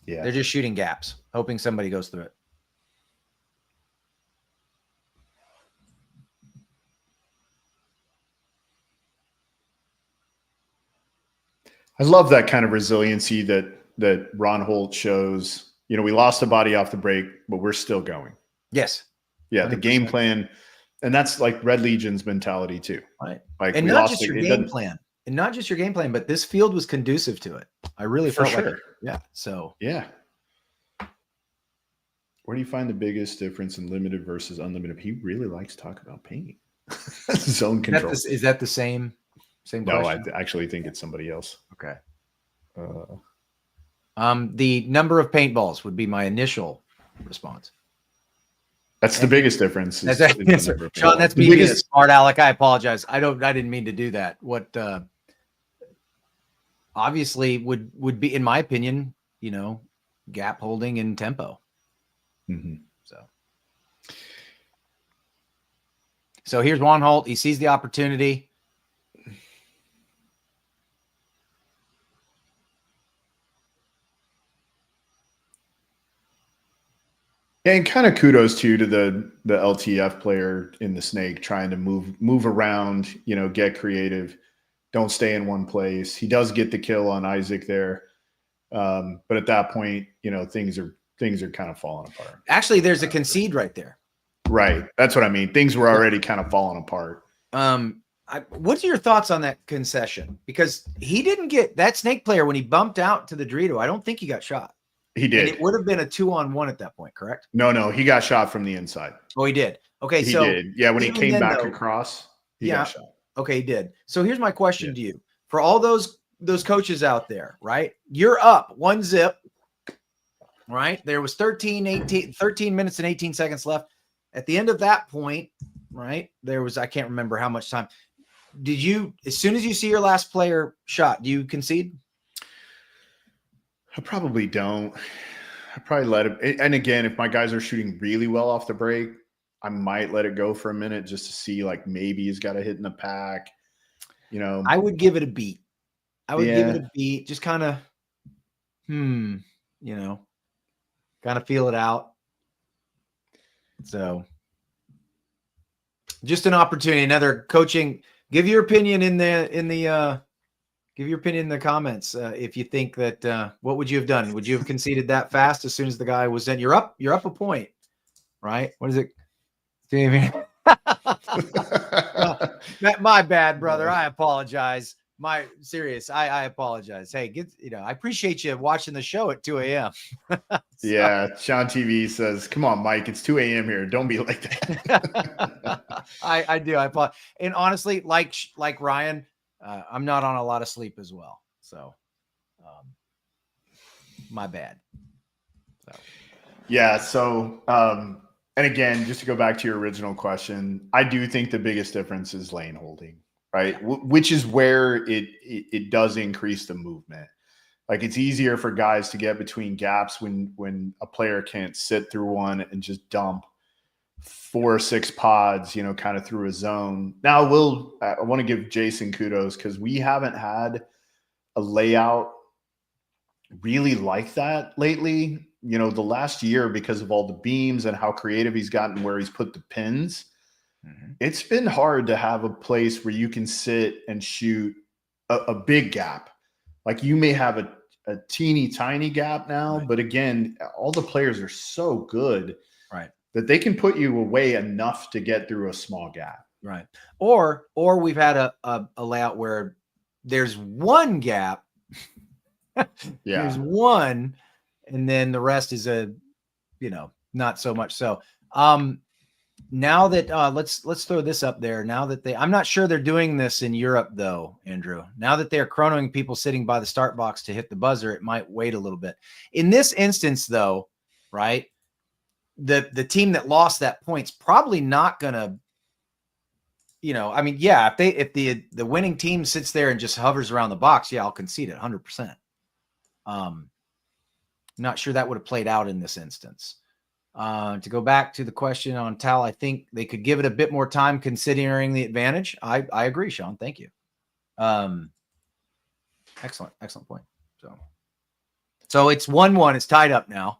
Yeah. They're just shooting gaps, hoping somebody goes through it. I love that kind of resiliency that Roholt shows. You know, we lost a body off the break, but we're still going. Yes. Yeah, 100%. the game plan, and that's like Red Legion's mentality too. Right. Like, and not just your game plan. And not just your game plan, but this field was conducive to it. I really felt like it. Yeah. So yeah. Where do you find the biggest difference in limited versus unlimited? He really likes to talk about paint. Zone control. Is that the same question? No, I actually think it's somebody else. Okay. The number of paintballs would be my initial response. That's the biggest difference. Sean, that's me being a smart aleck. I apologize. I didn't mean to do that. What obviously would be, in my opinion, gap holding and tempo. Mm-hmm. So here's Roholt. He sees the opportunity. And kind of kudos to the LTF player in the snake, trying to move around, get creative, don't stay in one place. He does get the kill on Isaac there, but at that point, things are kind of falling apart. Actually, there's a concede right there. Right, that's what I mean. Things were already kind of falling apart. What's your thoughts on that concession? Because he didn't get that snake player when he bumped out to the Dorito. I don't think he got shot. He did. And it would have been a 2-on-1 at that point, correct? No, he got shot from the inside. Oh, he did. Okay, he so did. Yeah, when he came back across, he got shot. Okay, he did. So here's my question to you: for all those coaches out there, right? You're up 1-0, right? There was 13 minutes and 18 seconds left. At the end of that point, right? There was, I can't remember how much time. Did you, as soon as you see your last player shot, do you concede? I probably don't. I probably let it. And again, if my guys are shooting really well off the break, I might let it go for a minute just to see, like, maybe he's got a hit in the pack. You know, I would give it a beat. Give it Yeah. a beat. Just kind of, you know, kind of feel it out. So just an opportunity, another coaching. Give your opinion give your opinion in the comments. If you think that, what would you have done? Would you have conceded that fast as soon as the guy was in? You're up a point, right? What is it? My bad, brother. I apologize. I apologize. Hey, I appreciate you watching the show at 2 a.m. Yeah. Sean TV says, come on, Mike, it's 2 a.m. here. Don't be like that. I do. I apologize. And honestly, like Ryan, I'm not on a lot of sleep as well. So, my bad. So. Yeah. So, and again, just to go back to your original question, I do think the biggest difference is lane holding, right? Which is where it does increase the movement. Like, it's easier for guys to get between gaps when a player can't sit through one and just dump 4 or 6 pods, kind of through a zone. Now, I want to give Jason kudos because we haven't had a layout really like that lately. The last year, because of all the beams and how creative he's gotten where he's put the pins, it's been hard to have a place where you can sit and shoot a big gap. Like, you may have a teeny tiny gap now, right. But again, all the players are so good, right, that they can put you away enough to get through a small gap. Right. Or we've had a layout where there's one gap. Yeah. There's one, and then the rest is not so much. So now that let's throw this up there. Now that I'm not sure they're doing this in Europe though, Andrew. Now that they're chronoing people sitting by the start box to hit the buzzer, it might wait a little bit. In this instance though, right? The team that lost that point's probably not gonna, if the winning team sits there and just hovers around the box, yeah, I'll concede it 100%. Not sure that would have played out in this instance. To go back to the question on Tal, I think they could give it a bit more time considering the advantage. I agree, Sean. Thank you. Excellent point. So it's 1-1. It's tied up now.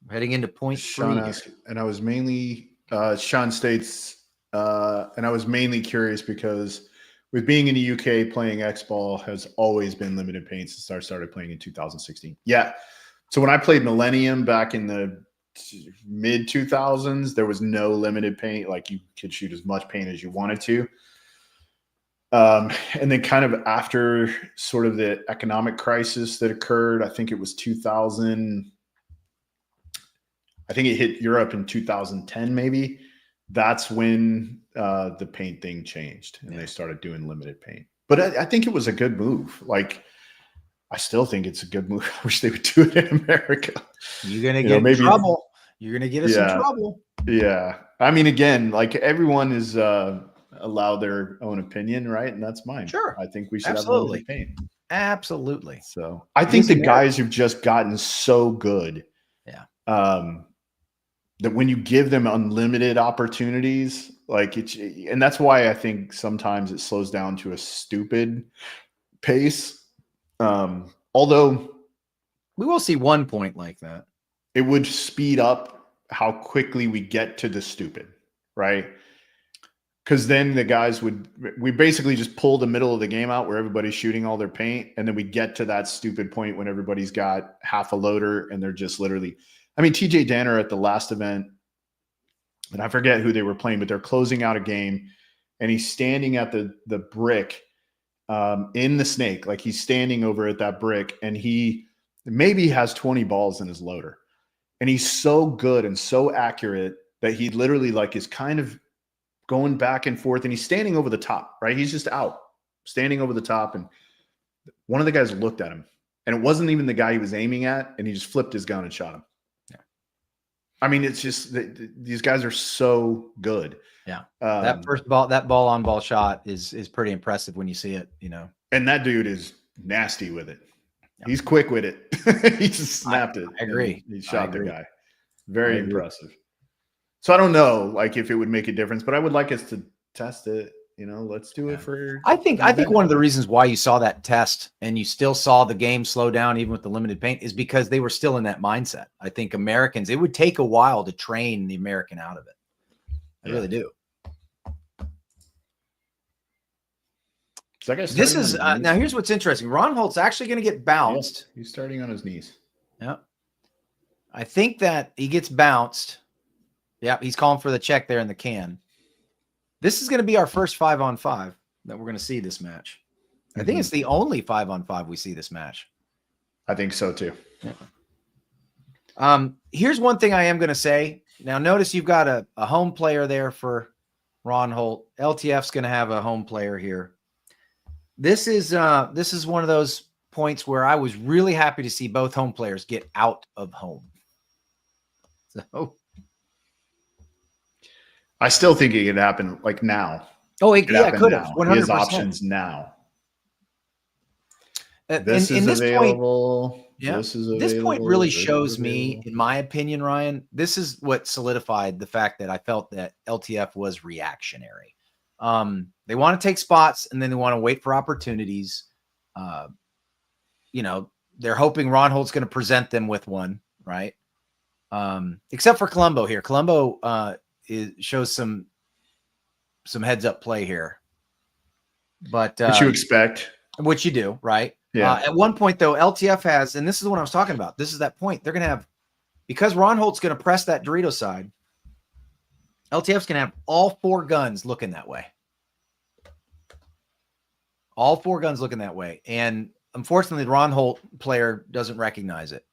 Heading into point Sean 3. asked, and I was mainly Sean states, and I was mainly curious because with being in the UK, playing X ball has always been limited paint since I started playing in 2016. Yeah. So when I played Millennium back in the mid 2000s, there was no limited paint. Like, you could shoot as much paint as you wanted to. And then kind of after sort of the economic crisis that occurred, I think it was 2000. I think it hit Europe in 2010, maybe. That's when the paint thing changed and they started doing limited paint. But I think it was a good move. Like, I still think it's a good move. I wish they would do it in America. You're going to get in trouble. You're going to get us in trouble. Yeah. I mean, again, like, everyone is allowed their own opinion, right? And that's mine. Sure. I think we should have limited paint. Absolutely. So I think the guys who've just gotten so good. Yeah. That when you give them unlimited opportunities, and that's why I think sometimes it slows down to a stupid pace. Although we will see 1 point like that, it would speed up how quickly we get to the stupid, right? Because then the guys we basically just pull the middle of the game out where everybody's shooting all their paint, and then we get to that stupid point when everybody's got half a loader and they're just literally. I mean, TJ Danner at the last event, and I forget who they were playing, but they're closing out a game, and he's standing at the brick in the snake. Like, he's standing over at that brick, and he maybe has 20 balls in his loader. And he's so good and so accurate that he literally, like, is kind of going back and forth, and he's standing over the top, right? He's just out, standing over the top, and one of the guys looked at him, and it wasn't even the guy he was aiming at, and he just flipped his gun and shot him. I mean, it's just these guys are so good. Yeah. That ball on ball shot is pretty impressive when you see it, And that dude is nasty with it. Yep. He's quick with it. He just snapped it. I agree. He shot the guy. Very impressive. So I don't know, like, if it would make a difference, but I would like us to test it. You know, let's do it for. I think one of the reasons why you saw that test and you still saw the game slow down even with the limited paint is because they were still in that mindset. I think Americans, it would take a while to train the American out of it. I really do. This is now. Here's what's interesting. Roholt's actually going to get bounced. He's starting on his knees. Yeah, I think that he gets bounced. Yeah, he's calling for the check there in the can. This is going to be our first 5-on-5 that we're going to see this match. I think it's the only 5-on-5 we see this match. I think so too. Yeah. Here's one thing I am going to say. Now, notice you've got a home player there for Roholt. LTF's going to have a home player here. This is one of those points where I was really happy to see both home players get out of home. So I still think it could happen like now. Oh, it could have. 100%. He has options now. This is available. Yeah. This point really shows me, in my opinion, Ryan, this is what solidified the fact that I felt that LTF was reactionary. They want to take spots and then they want to wait for opportunities. You know, they're hoping Roholt's going to present them with one, right? Except for Colombo here. Colombo shows some heads up play here, but what you expect, what you do, right? Yeah. At one point though, LTF has, and this is what I was talking about. This is that point. They're gonna have, because Roholt's gonna press that Dorito side. LTF's gonna have all 4 guns looking that way. All 4 guns looking that way, and unfortunately, the Roholt player doesn't recognize it.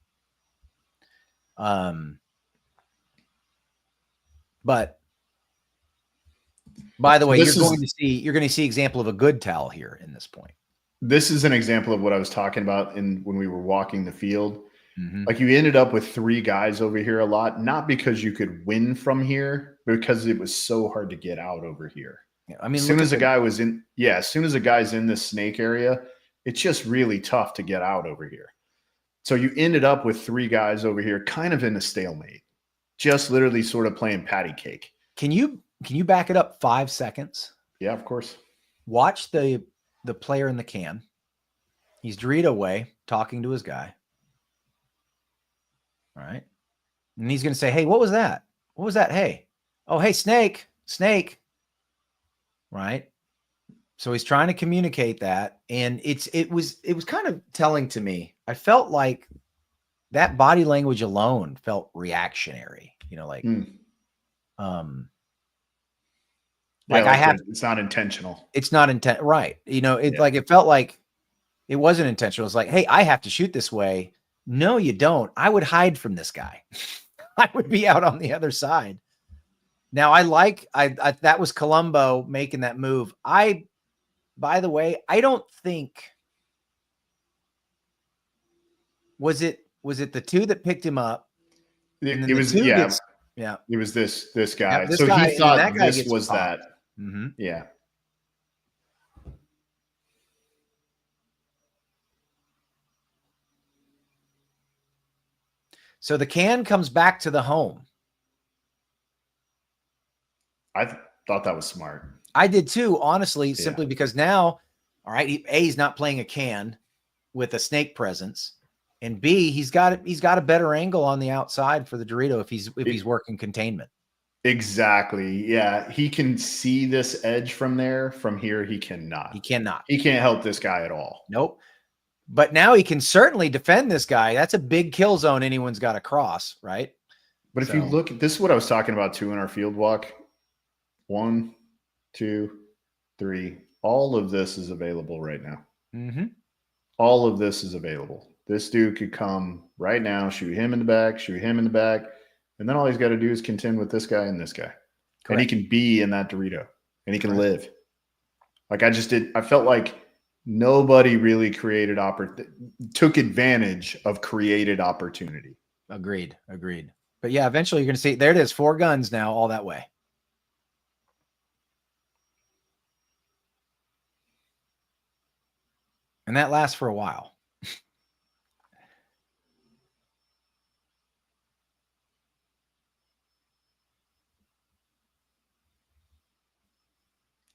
But by the way, you're going to see example of a good towel here in this point. This is an example of what I was talking about when we were walking the field. Like, you ended up with 3 guys over here a lot, not because you could win from here, but because it was so hard to get out over here. Yeah, I mean, as soon as a guy's in this snake area, it's just really tough to get out over here. So you ended up with 3 guys over here, kind of in a stalemate, just literally sort of playing patty cake. Can you back it up 5 seconds? Yeah, of course. Watch the player in the can. He's Dorito away, talking to his guy. All right. And he's going to say, hey, what was that? What was that? Hey. Oh, hey, snake. Right. So he's trying to communicate that. And it was kind of telling to me. I felt like that body language alone felt reactionary, you know, like, it's not intentional. It's not intent. Right. You know, like, it felt like it wasn't intentional. It's like, hey, I have to shoot this way. No, you don't. I would hide from this guy. I would be out on the other side. Now that was Colombo making that move. By the way, I don't think, was it the 2 that picked him up? It was, yeah. It was this guy. Yeah, this so guy, he thought this was popped. that. Yeah. So the can comes back to the home. I thought that was smart. I did too, honestly, simply because now, all right, he's not playing a can with a snake presence, and B, he's got a better angle on the outside for the Dorito if he's working containment. Exactly. Yeah, he can see this edge from there. From here, he cannot. He cannot. He can't help this guy at all. Nope. But now he can certainly defend this guy. That's a big kill zone anyone's got to cross, right? But if you look, this is what I was talking about too in our field walk. 1, 2, 3. All of this is available right now. All of this is available. This dude could come right now, shoot him in the back, and then all he's got to do is contend with this guy and this guy. Correct. And he can be in that Dorito, and he can live. Like, I felt like nobody really took advantage of created opportunity. Agreed. But yeah, eventually you're going to see, there it is, 4 guns now all that way. And that lasts for a while.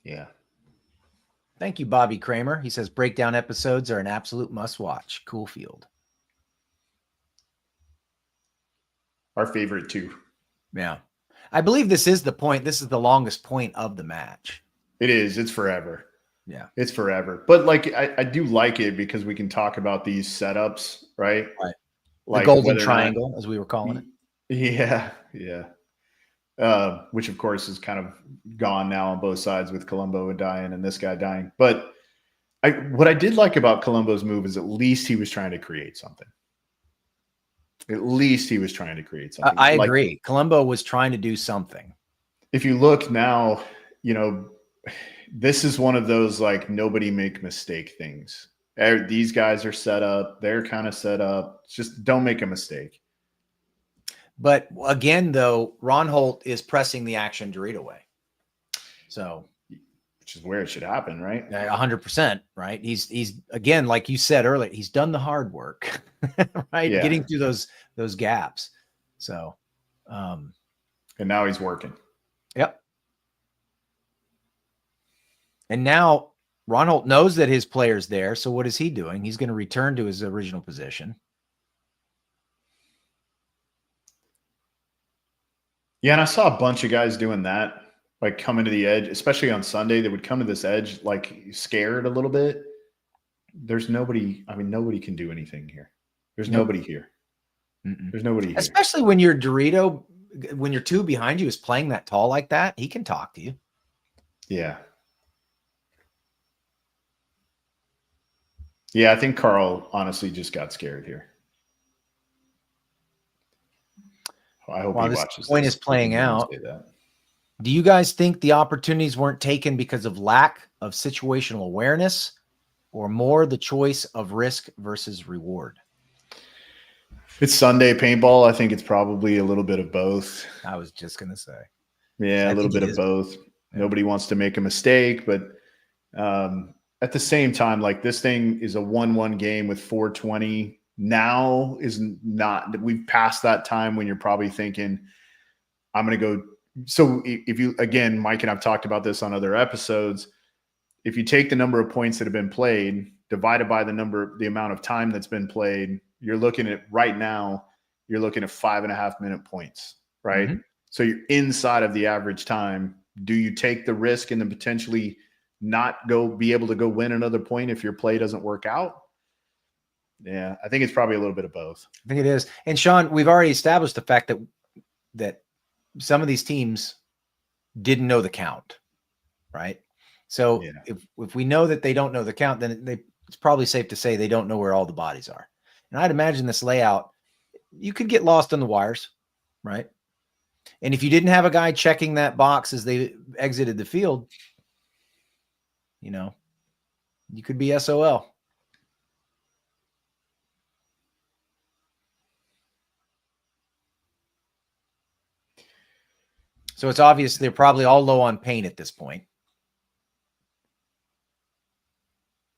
Yeah. Thank you, Bobby Kramer. He says breakdown episodes are an absolute must-watch. Cool field. Our favorite too. Yeah. I believe this is the point. This is the longest point of the match. It is. It's forever. Yeah. It's forever. But like I do like it because we can talk about these setups, right? Right. Like the golden whether or triangle, not, as we were calling it. Yeah. Yeah. Which of course is kind of gone now on both sides with Colombo dying and this guy dying. But what I did like about Colombo's move is at least he was trying to create something. At least he was trying to create something. I agree. Colombo was trying to do something. If you look now, you know, this is one of those like nobody make mistake things. These guys are set up. They're kind of set up. Just don't make a mistake. But again, though, Roholt is pressing the action Dorito way. So, which is where it should happen, right? 100%, right? He's again, like you said earlier, he's done the hard work, right? Yeah. Getting through those gaps. So, and now he's working. Yep. And now Roholt knows that his player's there. So what is he doing? He's going to return to his original position. Yeah, and I saw a bunch of guys doing that, like coming to the edge, especially on Sunday. They would come to this edge like scared a little bit. There's nobody. I mean, nobody can do anything here. There's nobody here. There's nobody here. Especially when your Dorito, when your two behind you is playing that tall like that, he can talk to you. Yeah. Yeah, I think Carl honestly just got scared here. I hope he watches this point is playing out. Do you guys think the opportunities weren't taken because of lack of situational awareness or more the choice of risk versus reward? It's Sunday paintball. I think it's probably a little bit of both. I was just going to say. Yeah, a little bit of both. Yeah. Nobody wants to make a mistake, but at the same time, like this thing is a 1-1 game with 420. Now is not, we've passed that time when you're probably thinking, I'm going to go. So if you, again, Mike and I've talked about this on other episodes. If you take the number of points that have been played, divided by the amount of time that's been played, you're looking at right now, you're looking at 5.5 minute points, right? Mm-hmm. So you're inside of the average time. Do you take the risk and then potentially not be able to go win another point if your play doesn't work out? Yeah, I think it's probably a little bit of both. I think it is. And Sean, we've already established the fact that some of these teams didn't know the count, right? So yeah. if we know that they don't know the count, then it's probably safe to say they don't know where all the bodies are. And I'd imagine this layout, you could get lost on the wires, right? And if you didn't have a guy checking that box as they exited the field, you know, you could be SOL. So it's obvious they're probably all low on paint at this point.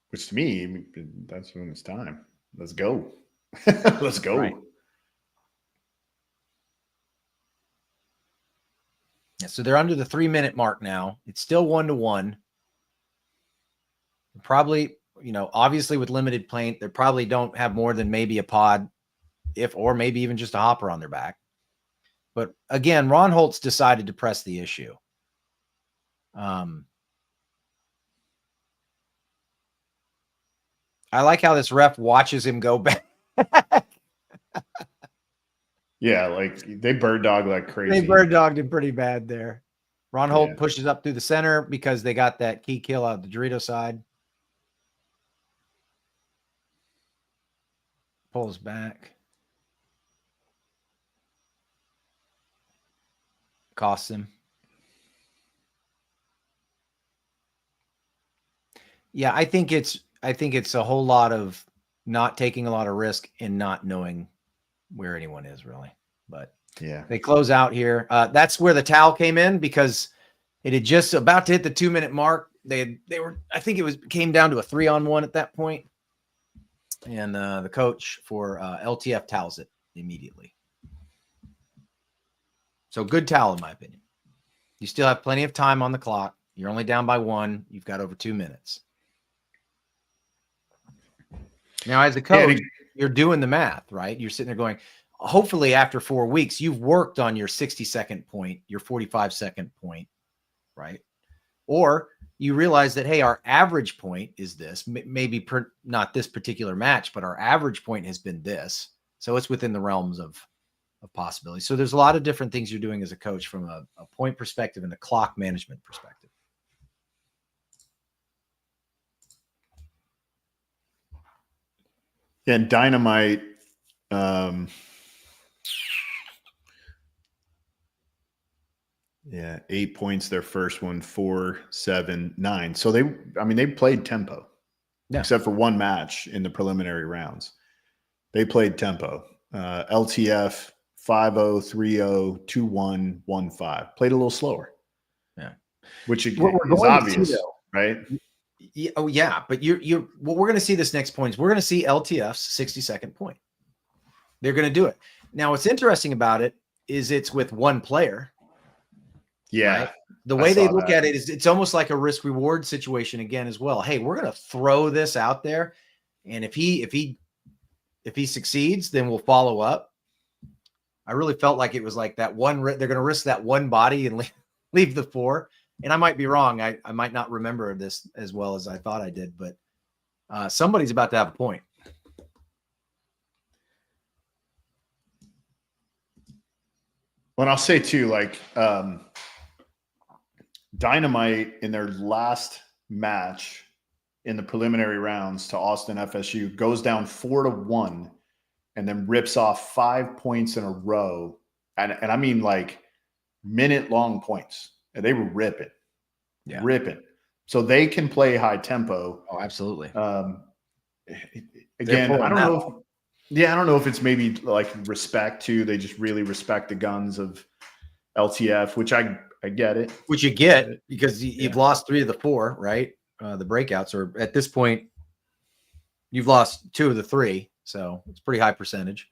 Which to me, that's when it's time. Let's go. Let's go. Right. Yeah, so they're under the 3-minute mark now. It's still 1-1. Probably, you know, obviously with limited paint, they probably don't have more than maybe a pod, or maybe even just a hopper on their back. But again, Roholt's decided to press the issue. I like how this ref watches him go back. Yeah, like they bird dog like crazy. They bird dogged him pretty bad there. Roholt pushes up through the center because they got that key kill out of the Dorito side. Pulls back. Costs him. Yeah, I think it's a whole lot of not taking a lot of risk and not knowing where anyone is really. But yeah, they close out here. That's where the towel came in because it had just about to hit the 2-minute mark. They were, I think came down to a 3-on-1 at that point. And the coach for LTF towels it immediately. So good towel, in my opinion. You still have plenty of time on the clock. You're only down by 1. You've got over 2 minutes. Now, as a coach, you're doing the math, right? You're sitting there going, hopefully after 4 weeks, you've worked on your 60-second point, your 45-second point, right? Or you realize that, hey, our average point is this, maybe not this particular match, but our average point has been this. So it's within the realms of possibility. So there's a lot of different things you're doing as a coach from a point perspective and a clock management perspective. And Dynamite, 8 points, their first one, 4, 7, 9. So they played tempo, except for one match in the preliminary rounds. They played tempo. LTF 5-0, 3-0, 2-1, 1-5. Played a little slower. Yeah. Which is obvious, right? Yeah, oh yeah, but you're what we're going to see this next point is we're going to see LTF's 60-second point. They're going to do it. Now, what's interesting about it is it's with one player. Yeah. Right? The way they look at it is it's almost like a risk reward situation again as well. Hey, we're going to throw this out there, and if he succeeds, then we'll follow up. I really felt like it was like that one. They're going to risk that one body and leave the 4. And I might be wrong. I might not remember this as well as I thought I did, but somebody's about to have a point. Well, I'll say too, like Dynamite in their last match in the preliminary rounds to Austin FSU goes down 4-1 and then rips off 5 points in a row. And I mean like minute-long points. And they were ripping. So they can play high tempo. Oh, absolutely. Again, I don't know if it's maybe like respect too. They just really respect the guns of LTF, which I get it. Which you get because you've lost 3 of the 4, right? The breakouts, or at this point, you've lost 2 of the 3. So it's pretty high percentage.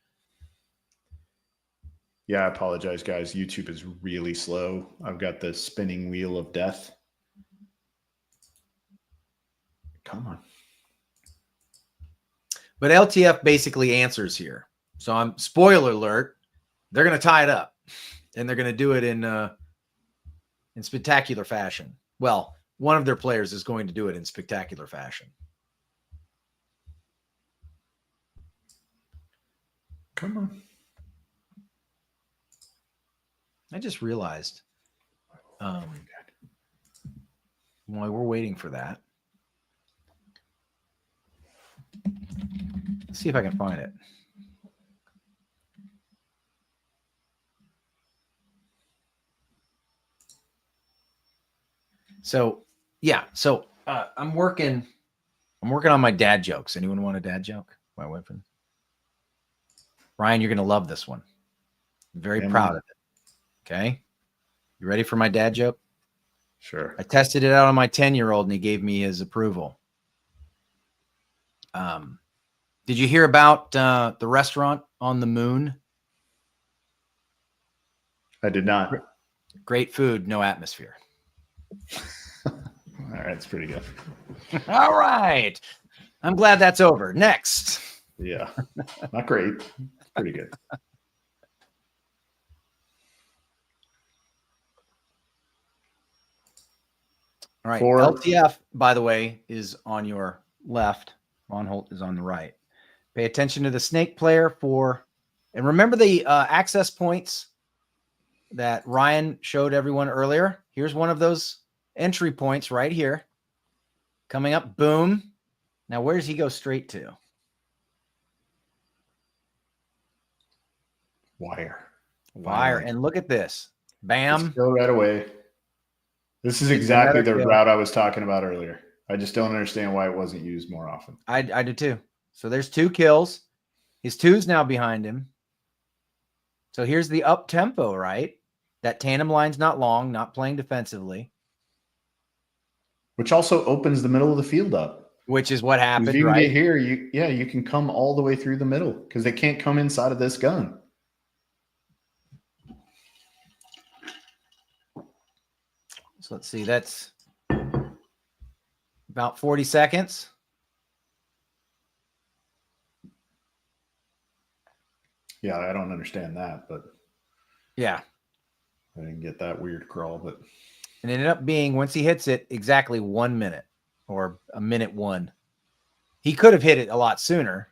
Yeah, I apologize, guys. YouTube is really slow. I've got the spinning wheel of death. Come on. But LTF basically answers here. So spoiler alert, they're going to tie it up. And they're going to do it in spectacular fashion. Well, one of their players is going to do it in spectacular fashion. Come on. I just realized while we're waiting for that, let's see if I can find it. So, yeah. So I'm working on my dad jokes. Anyone want a dad joke? My weapon. Ryan, you're going to love this one. I'm very proud of it. Okay. You ready for my dad joke? Sure. I tested it out on my 10-year-old and he gave me his approval. Did you hear about the restaurant on the moon? I did not. Great food, no atmosphere. All right. It's pretty good. All right. I'm glad that's over. Next. Yeah. Not great. Pretty good. All right. LTF, by the way, is on your left. Roholt is on the right. Pay attention to the snake player and remember the access points that Ryan showed everyone earlier. Here's one of those entry points right here. Coming up, boom. Now, where does he go straight to? Wire. And look at this. Bam. Just go right away. This is exactly the route I was talking about earlier. I just don't understand why it wasn't used more often. I do too. So there's 2 kills. His 2's now behind him. So here's the up tempo, right? That tandem line's not long, not playing defensively. Which also opens the middle of the field up. which is what If happened, you can right? get here, you can come all the way through the middle because they can't come inside of this gun. So let's see. That's about 40 seconds. Yeah, I don't understand that, but Yeah. I didn't get that weird crawl, but And it ended up being, once he hits it, exactly 1 minute or a minute one. He could have hit it a lot sooner,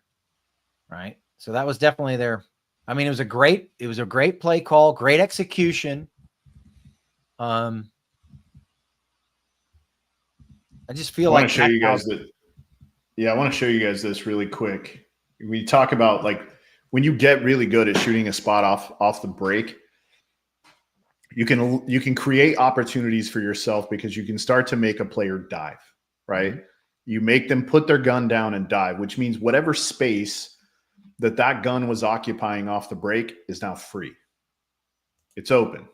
right? So that was definitely there. I mean, it was a great play call, great execution. I just feel I want like to show you guys that. Yeah, I want to show you guys this really quick. We talk about like when you get really good at shooting a spot off the break, you can create opportunities for yourself because you can start to make a player dive, right? Mm-hmm. You make them put their gun down and dive, which means whatever space that gun was occupying off the break is now free. It's open.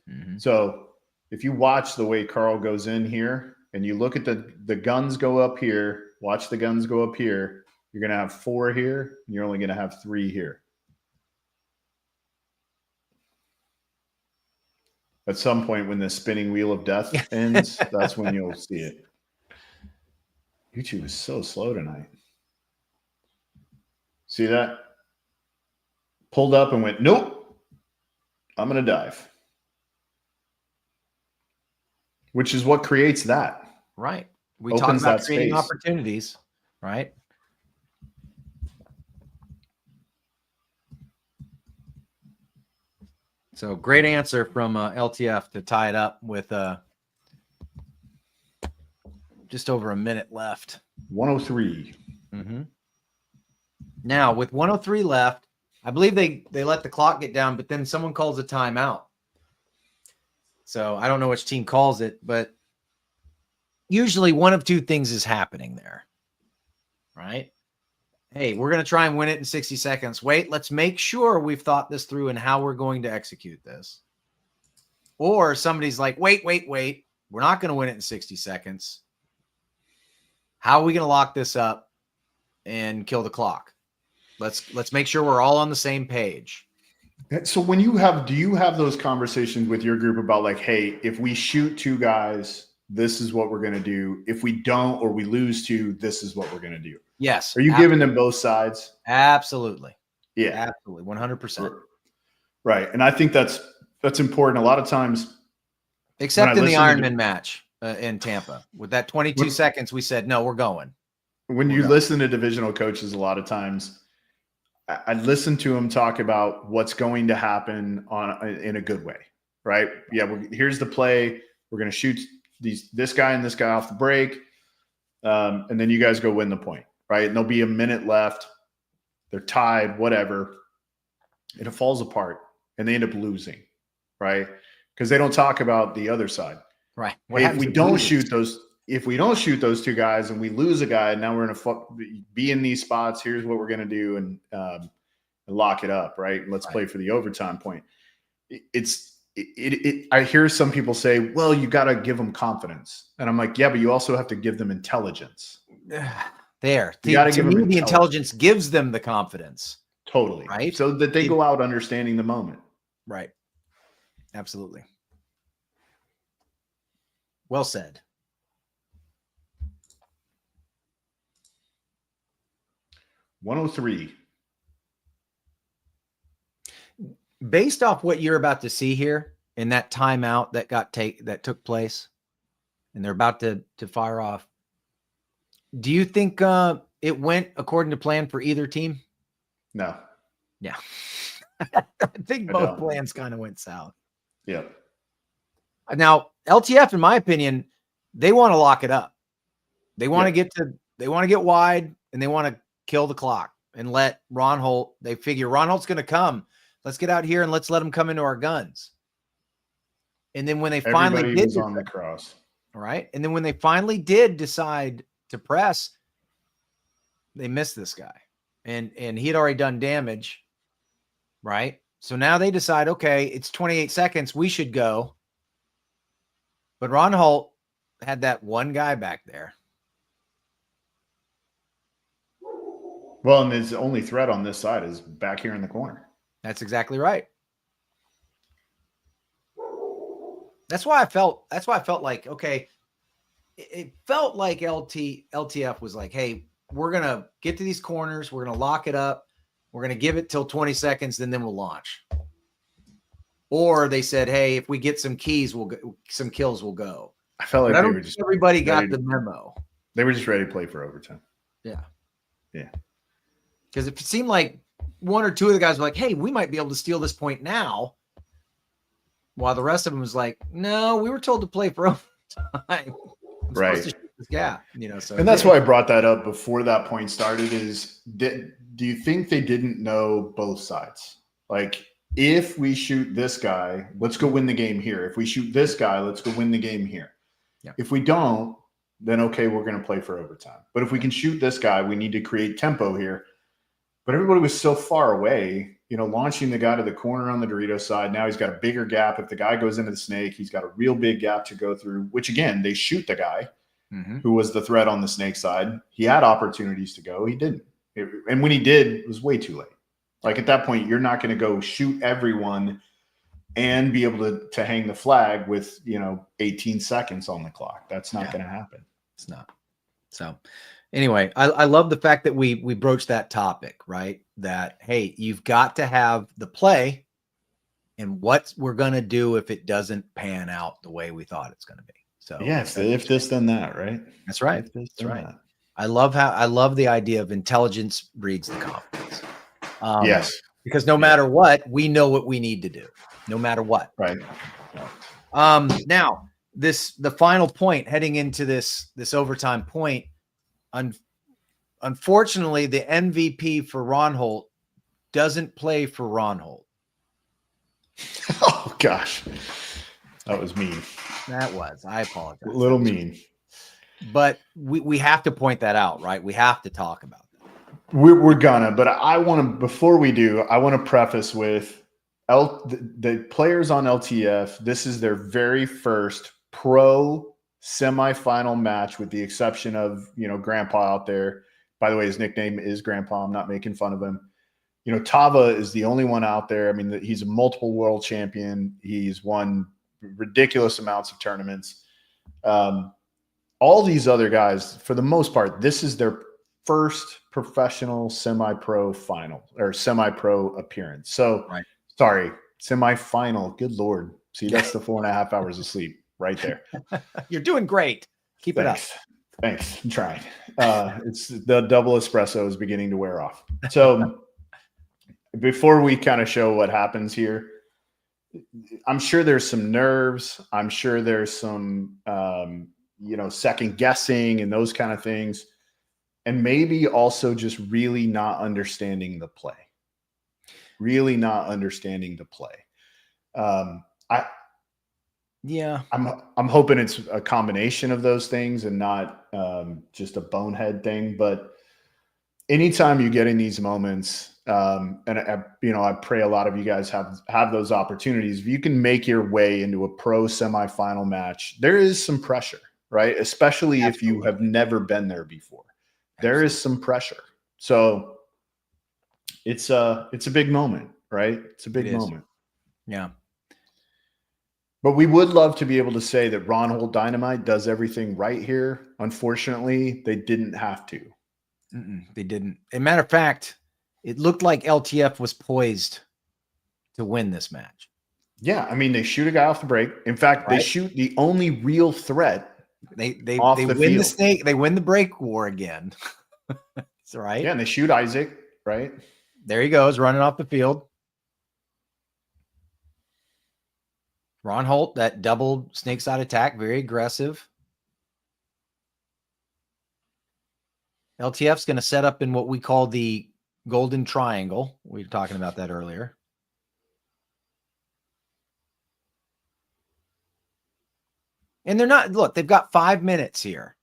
Mm-hmm. So if you watch the way Carl goes in here and you look at the guns go up here, watch the guns go up here, you're going to have 4 here. And you're only going to have 3 here. At some point when the spinning wheel of death ends, that's when you'll see it. YouTube is so slow tonight. See that? Pulled up and went, nope, I'm going to dive. Which is what creates that. Right. We talk about creating opportunities, right? So great answer from LTF to tie it up with just over a minute left. 103. Mm-hmm. Now, with 103 left, I believe they let the clock get down, but then someone calls a timeout. So I don't know which team calls it, but usually one of two things is happening there, right? Hey, we're going to try and win it in 60 seconds. Wait, let's make sure we've thought this through and how we're going to execute this. Or somebody's like, wait. We're not going to win it in 60 seconds. How are we going to lock this up and kill the clock? Let's make sure we're all on the same page. So do you have those conversations with your group about like, hey, if we shoot 2 guys, this is what we're going to do. If we don't, or we lose 2, this is what we're going to do. Yes. Are you giving them both sides? Absolutely. Yeah. Absolutely. 100%. Right. And I think that's important. A lot of times. Except in the Ironman match in Tampa. With that 22 seconds, we said, no, we're going. When you listen to divisional coaches, a lot of times I listen to them talk about what's going to happen in a good way, right? Yeah, here's the play. We're going to shoot this guy and this guy off the break, and then you guys go win the point, right? And there'll be a minute left. They're tied, whatever. And it falls apart, and they end up losing, right? Because they don't talk about the other side. Right. Hey, if we don't shoot those 2 guys and we lose a guy, now we're going to be in these spots. Here's what we're going to do and lock it up, right? Let's play for the overtime point. I hear some people say, well, you got to give them confidence. And I'm like, yeah, but you also have to give them intelligence. There. To me, the intelligence gives them the confidence. Totally. Right. So that they go out understanding the moment. Right. Absolutely. Well said. $103. Based off what you're about to see here in that timeout that took place, and they're about to fire off, do you think it went according to plan for either team? No. Yeah. I think both plans kind of went south. Yeah. Now, LTF, in my opinion, they want to lock it up. They want to get wide, and they want to kill the clock and let Roholt. They figure Roholt's going to come. Let's get out here and let's let him come into our guns. And then when they finally did on the cross, right? And then when they finally did decide to press, they missed this guy, and he had already done damage, right? So now they decide, okay, it's 28 seconds, we should go. But Roholt had that one guy back there. Well, and his only threat on this side is back here in the corner. That's exactly right. That's why I felt like, okay, it felt like LTF was like, hey, we're going to get to these corners. We're going to lock it up. We're going to give it till 20 seconds, and then we'll launch. Or they said, hey, if we get some keys, some kills will go. I felt like I don't think everybody got the memo. They were just ready to play for overtime. Yeah. Yeah. Because it seemed like one or two of the guys were like, hey, we might be able to steal this point now. While the rest of them was like, no, we were told to play for overtime. Right. Yeah. So, and that's why I brought that up before that point started is, do you think they didn't know both sides? Like, if we shoot this guy, let's go win the game here. If we shoot this guy, let's go win the game here. Yeah. If we don't, then okay, we're going to play for overtime. But if we can shoot this guy, we need to create tempo here. But everybody was so far away, launching the guy to the corner on the Dorito side. Now he's got a bigger gap. If the guy goes into the snake, he's got a real big gap to go through, which again, they shoot the guy who was the threat on the snake side. He had opportunities to go. He didn't. And when he did, it was way too late. Like at that point, you're not going to go shoot everyone and be able to hang the flag with, 18 seconds on the clock. That's not going to happen. It's not. So anyway, I love the fact that we broached that topic, right? That, hey, you've got to have the play and what we're going to do if it doesn't pan out the way we thought it's going to be. So yes, if this, then that, right? That's right. If this, that's right. That. I love the idea of intelligence breeds the confidence. Yes. Because no matter what, we know what we need to do, no matter what. Right. Now the final point heading into this overtime point, unfortunately, the MVP for Roholt doesn't play for Roholt. Oh gosh, that was mean. I apologize. A little mean. But we have to point that out, right? We have to talk about that. We're gonna, but I want to, before we do, I want to preface with the players on LTF. This is their very first pro semifinal match, with the exception of, Grandpa out there. By the way, his nickname is Grandpa. I'm not making fun of him. Tava is the only one out there. I mean, he's a multiple world champion. He's won ridiculous amounts of tournaments. All these other guys, for the most part, this is their first professional semi-pro final or semi-pro appearance. So, right. Sorry, semi-final. Good Lord. See, that's the 4.5 hours of sleep right there. You're doing great. Keep it up. Thanks. I'm trying. It's the double espresso is beginning to wear off. So before we kind of show what happens here, I'm sure there's some nerves. I'm sure there's some, second guessing and those kind of things. And maybe also just really not understanding the play. I'm hoping it's a combination of those things and not just a bonehead thing. But anytime you get in these moments, and I pray a lot of you guys have those opportunities. If you can make your way into a pro semifinal match, there is some pressure, right? Especially if you have never been there before. There is some pressure. So it's a big moment, right? It's a big moment. Yeah. But we would love to be able to say that Roholt Dynamite does everything right here. Unfortunately, they didn't have to. They didn't. As a matter of fact, it looked like LTF was poised to win this match. Yeah, I mean, they shoot a guy off the break. In fact, They shoot the only real threat. They win the snake. They win the break war again. That's right. Yeah, and they shoot Isaac, right? There he goes, running off the field. Roholt, that double snake side attack, very aggressive. LTF's going to set up in what we call the golden triangle. We were talking about that earlier. And they've got 5 minutes here,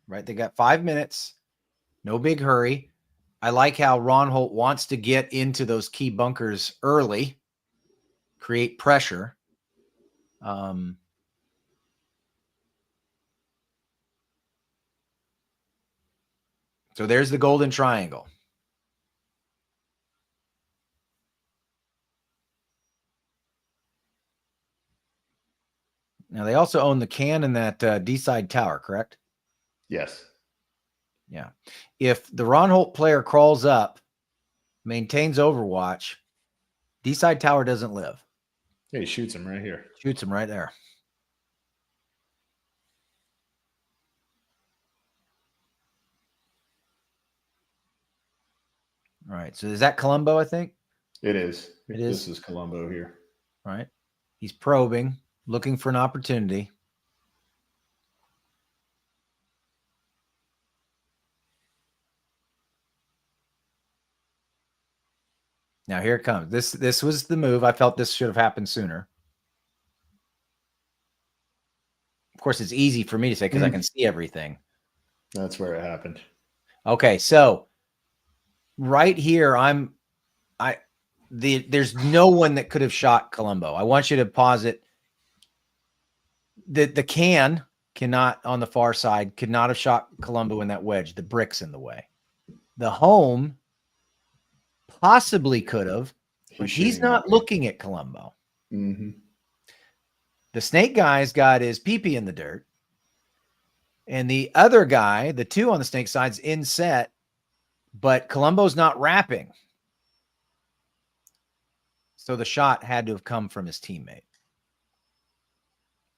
right? They got 5 minutes, no big hurry. I like how Roholt wants to get into those key bunkers early, create pressure. So there's the golden triangle. Now they also own the can and that D-side tower, correct? Yes. Yeah. If the Roholt player crawls up, maintains Overwatch, D-side tower doesn't live. Yeah, he shoots him right here. Shoots him right there. All right. So is that Colombo, I think? It is. It is. This is Colombo here. All right. He's probing, looking for an opportunity. Now here it comes. This was the move. I felt this should have happened sooner. Of course, it's easy for me to say because I can see everything. That's where it happened. Okay, so right here, there's no one that could have shot Colombo. I want you to pause it. The can cannot, on the far side, could not have shot Colombo in that wedge. The brick's in the way. The home possibly could have, but he's not looking at Colombo. Mm-hmm. The snake guy's got his pee-pee in the dirt. And the other guy, the two on the snake side's in set, but Colombo's not wrapping. So the shot had to have come from his teammate,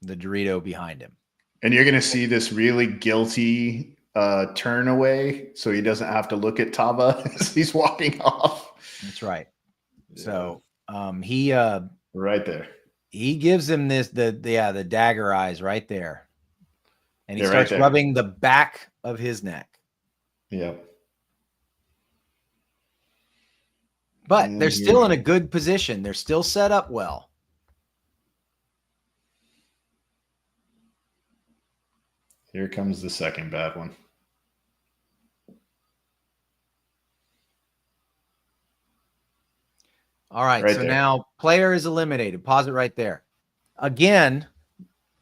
the Dorito behind him. And you're going to see this really guilty turn away so he doesn't have to look at Tava as he's walking off. That's right. Yeah. So he right there. He gives him the dagger eyes right there. And he starts rubbing the back of his neck. Yep. But they're still in a good position. They're still set up well. Here comes the second bad one. All right. So now player is eliminated. Pause it right there. Again,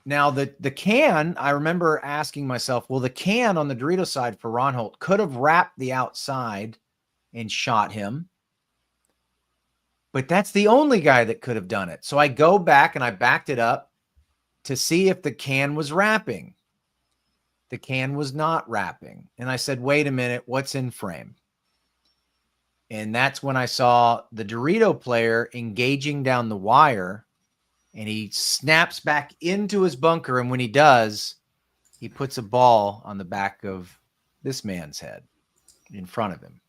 now the can, I remember asking myself, well, the can on the Dorito side for Roholt could have wrapped the outside and shot him. But that's the only guy that could have done it. So I go back and I backed it up to see if the can was wrapping. The can was not wrapping. And I said, wait a minute, what's in frame? And that's when I saw the Dorito player engaging down the wire, and he snaps back into his bunker. And when he does, he puts a ball on the back of this man's head in front of him.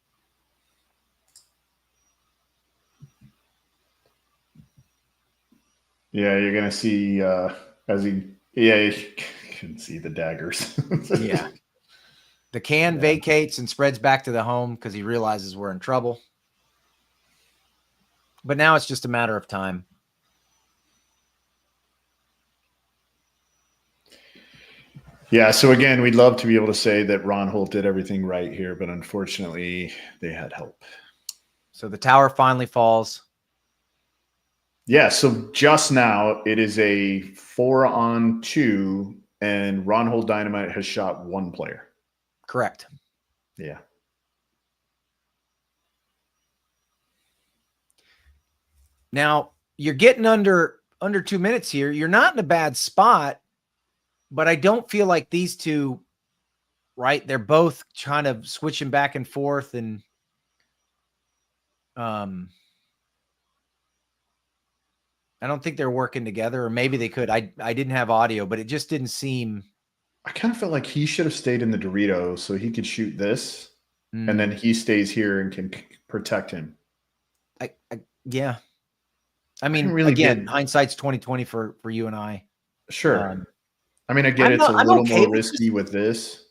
Yeah, you're going to see you can see the daggers. Yeah. The can vacates and spreads back to the home because he realizes we're in trouble. But now it's just a matter of time. Yeah, so again, we'd love to be able to say that Roholt did everything right here, but unfortunately, they had help. So the tower finally falls. Yeah, so just now it is a 4-on-2, and Roholt Dynamite has shot one player. Correct. Yeah. Now you're getting under 2 minutes here. You're not in a bad spot, but I don't feel like these two, right? They're both kind of switching back and forth, and I don't think they're working together, or maybe they could. I didn't have audio, but it just didn't seem. I kind of felt like he should have stayed in the Dorito so he could shoot this, and then he stays here and can protect him. Yeah. I mean, really again, hindsight's 20/20 for you and I. Sure. I mean, again, it's a little more risky with this.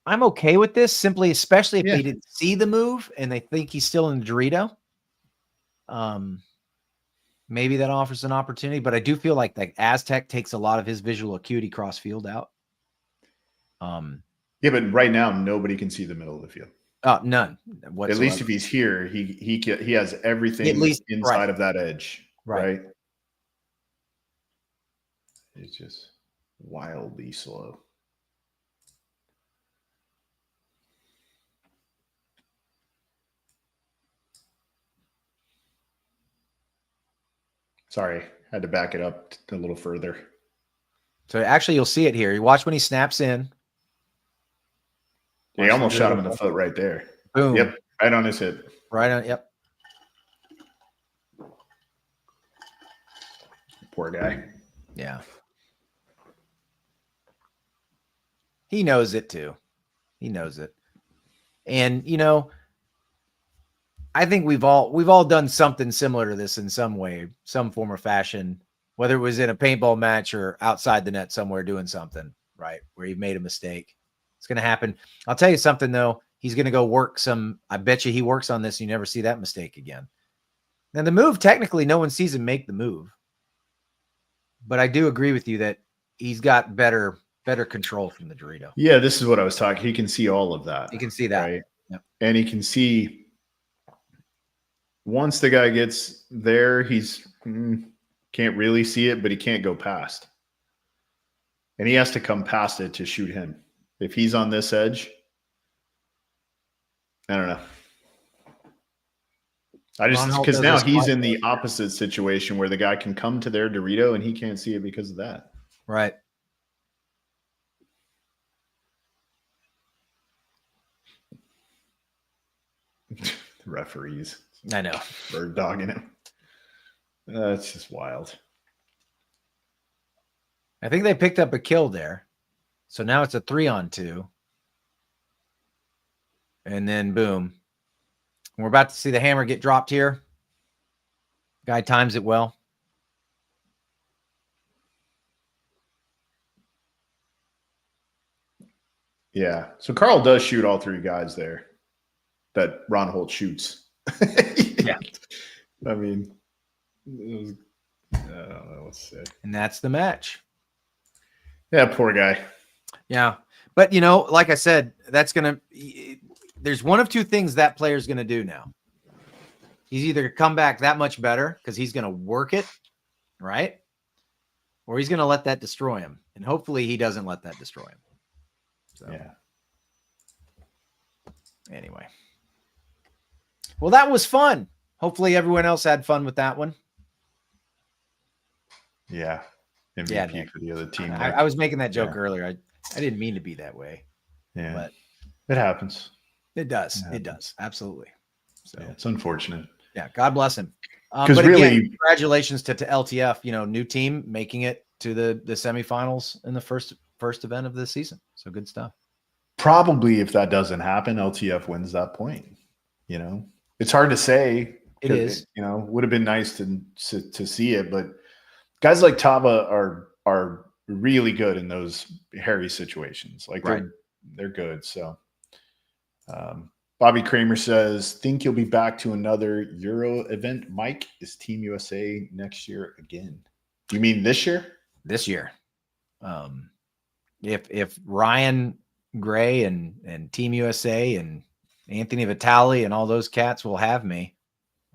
I'm okay with this, simply, especially if they didn't see the move and they think he's still in the Dorito. Maybe that offers an opportunity, but I do feel like Aztec takes a lot of his visual acuity cross field out. Yeah, but right now nobody can see the middle of the field. None. Whatsoever. At least if he's here, he has everything at least inside of that edge. Right. It's just wildly slow. Sorry, had to back it up a little further. So actually, you'll see it here. You watch when he snaps in. He almost shot him in the foot right there. Boom. Yep, right on his hip. Right on. Yep. Poor guy. Yeah. He knows it too. He knows it. And I think we've all done something similar to this in some way, some form or fashion, whether it was in a paintball match or outside the net somewhere doing something, right? Where you've made a mistake. It's going to happen. I'll tell you something though. He's going to go work I bet you he works on this. And you never see that mistake again. Now the move, technically no one sees him make the move, but I do agree with you that he's got better control from the Dorito. Yeah. This is what I was talking. He can see all of that. You can see that. Right? Yep. And he can see once the guy gets there, he's can't really see it, but he can't go past. And he has to come past it to shoot him. If he's on this edge, I don't know. Because now he's in the opposite situation where the guy can come to their Dorito and he can't see it because of that. Right. The referees. I know. Bird dogging him. It's just wild. I think they picked up a kill there. So now it's a 3-on-2. And then boom. We're about to see the hammer get dropped here. Guy times it well. Yeah. So Carl does shoot all three guys there that Roholt shoots. Yeah. I mean, it was, I don't know what to say. And that's the match. Yeah, poor guy. Yeah. But, like I said, there's one of two things that player's going to do now. He's either come back that much better because he's going to work it, right? Or he's going to let that destroy him. And hopefully he doesn't let that destroy him. So, yeah. Anyway. Well, that was fun. Hopefully everyone else had fun with that one. Yeah. MVP for the other team. I was making that joke earlier. I didn't mean to be that way. Yeah. But it happens. It does. It does. Absolutely. So it's unfortunate. Yeah. God bless him. Because but really, again, congratulations to LTF, new team making it to the semifinals in the first event of the season. So good stuff. Probably if that doesn't happen, LTF wins that point. It's hard to say. It is. Would have been nice to see it, but guys like Tava are really good in those hairy situations. Like they're good. So Bobby Kramer says, think you'll be back to another Euro event. Mike, is Team USA next year again? You mean this year? This year. If Ryan Gray and Team USA and Anthony Vitale and all those cats will have me,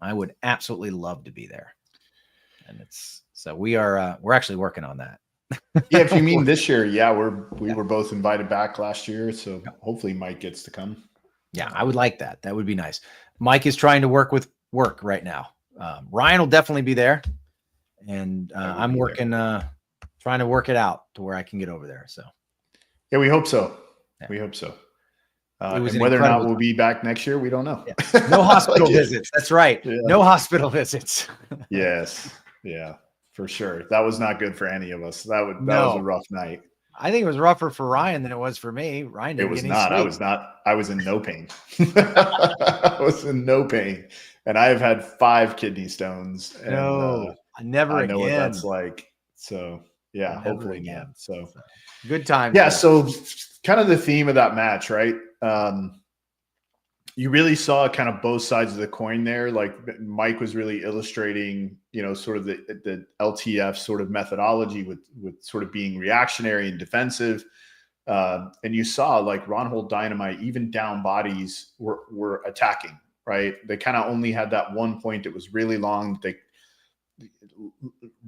I would absolutely love to be there. And we're actually working on that. Yeah, if you mean this year, we were both invited back last year, so hopefully Mike gets to come. Yeah, I would like that. That would be nice. Mike is trying to work right now. Ryan will definitely be there, and I'm working, trying to work it out to where I can get over there. So, yeah, we hope so. Yeah. We hope so. And whether or not we'll be back next year, we don't know. Yeah. No hospital visits. That's right. Yeah. No hospital visits. Yes. Yeah, for sure. That was not good for any of us. That was a rough night. I think it was rougher for Ryan than it was for me. Ryan didn't it was get not. Any I was not. I was in no pain. I was in no pain, and I have had 5 kidney stones. And, I never. I know what that's like. So yeah, hopefully again. not. So good time. Yeah. So kind of the theme of that match, right? You really saw kind of both sides of the coin there. Like Mike was really illustrating, sort of the LTF sort of methodology with sort of being reactionary and defensive. And you saw like Roholt Dynamite, even down bodies were attacking, right? They kind of only had that one point that was really long. They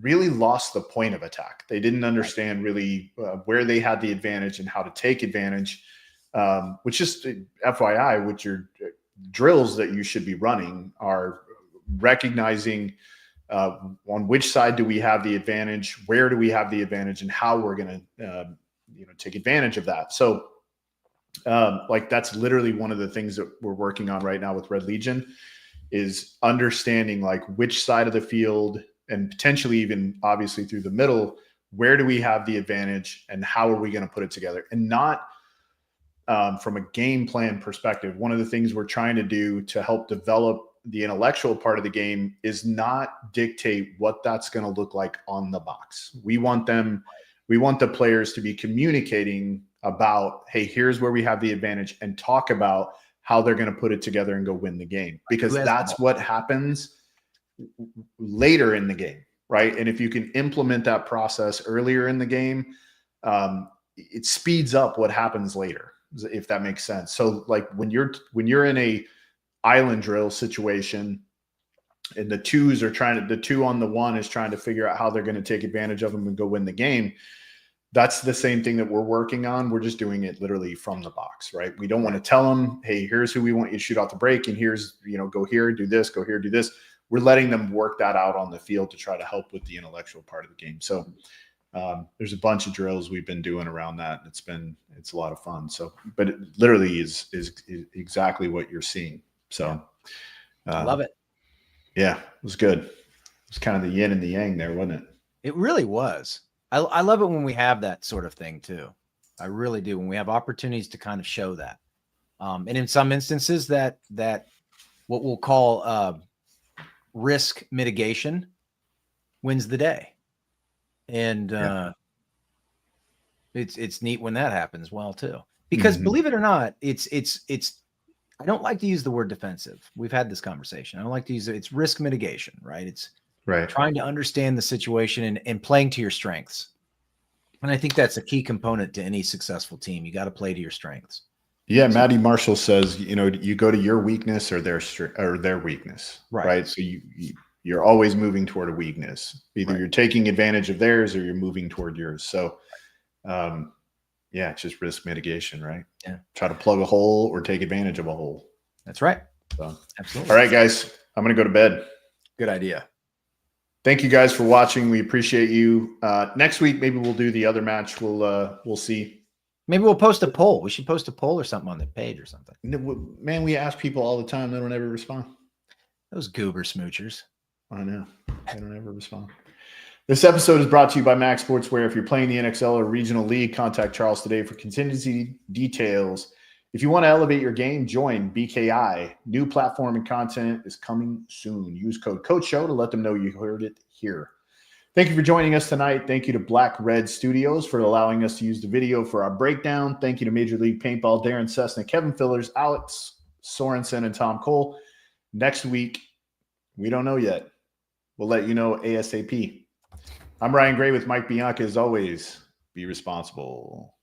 really lost the point of attack. They didn't understand really where they had the advantage and how to take advantage. Which just FYI, with your drills that you should be running are recognizing on which side do we have the advantage, where do we have the advantage, and how we're going to take advantage of that. So like that's literally one of the things that we're working on right now with Red Legion, is understanding like which side of the field, and potentially even obviously through the middle, where do we have the advantage and how are we going to put it together. And not from a game plan perspective. One of the things we're trying to do to help develop the intellectual part of the game is not dictate what that's going to look like on the box. We want the players to be communicating about, hey, here's where we have the advantage, and talk about how they're going to put it together and go win the game, because that's what happens later in the game, right? And if you can implement that process earlier in the game, it speeds up what happens later, if that makes sense. So like when you're in a island drill situation and the two on the one is trying to figure out how they're going to take advantage of them and go win the game, that's the same thing that we're working on. We're just doing it literally from the box, right? We don't want to tell them, hey, here's who we want you to shoot off the break, and here's, go here, do this, go here, do this. We're letting them work that out on the field to try to help with the intellectual part of the game. So there's a bunch of drills we've been doing around that. It's a lot of fun. So, but it literally is exactly what you're seeing. So I love it. Yeah, it was good. It was kind of the yin and the yang there, wasn't it? It really was. I love it when we have that sort of thing too. I really do. When we have opportunities to kind of show that. And in some instances that what we'll call risk mitigation wins the day. And it's neat when that happens well too. Because believe it or not, it's I don't like to use the word defensive. We've had this conversation. I don't like to use it. It's risk mitigation, right? It's trying to understand the situation and playing to your strengths. And I think that's a key component to any successful team. You got to play to your strengths. Yeah, Matty Marshall says, you go to your weakness or their weakness, right? So you're always moving toward a weakness. Either you're taking advantage of theirs or you're moving toward yours. So, it's just risk mitigation, right? Yeah. Try to plug a hole or take advantage of a hole. That's right. So, absolutely. All right, guys, I'm going to go to bed. Good idea. Thank you guys for watching. We appreciate you. Next week, maybe we'll do the other match. We'll see. Maybe we'll post a poll. We should post a poll or something on the page or something. Man, we ask people all the time. They don't ever respond. Those goober smoochers. I know. They don't ever respond. This episode is brought to you by Max Sportswear. If you're playing the NXL or Regional League, contact Charles today for contingency details. If you want to elevate your game, join BKI. New platform and content is coming soon. Use code COACHSHOW to let them know you heard it here. Thank you for joining us tonight. Thank you to Black Red Studios for allowing us to use the video for our breakdown. Thank you to Major League Paintball, Darren Cessna, Kevin Fillers, Alex Sorensen, and Tom Cole. Next week, we don't know yet. We'll let you know ASAP. I'm Ryan Gray with Mike Bianca. As always, be responsible.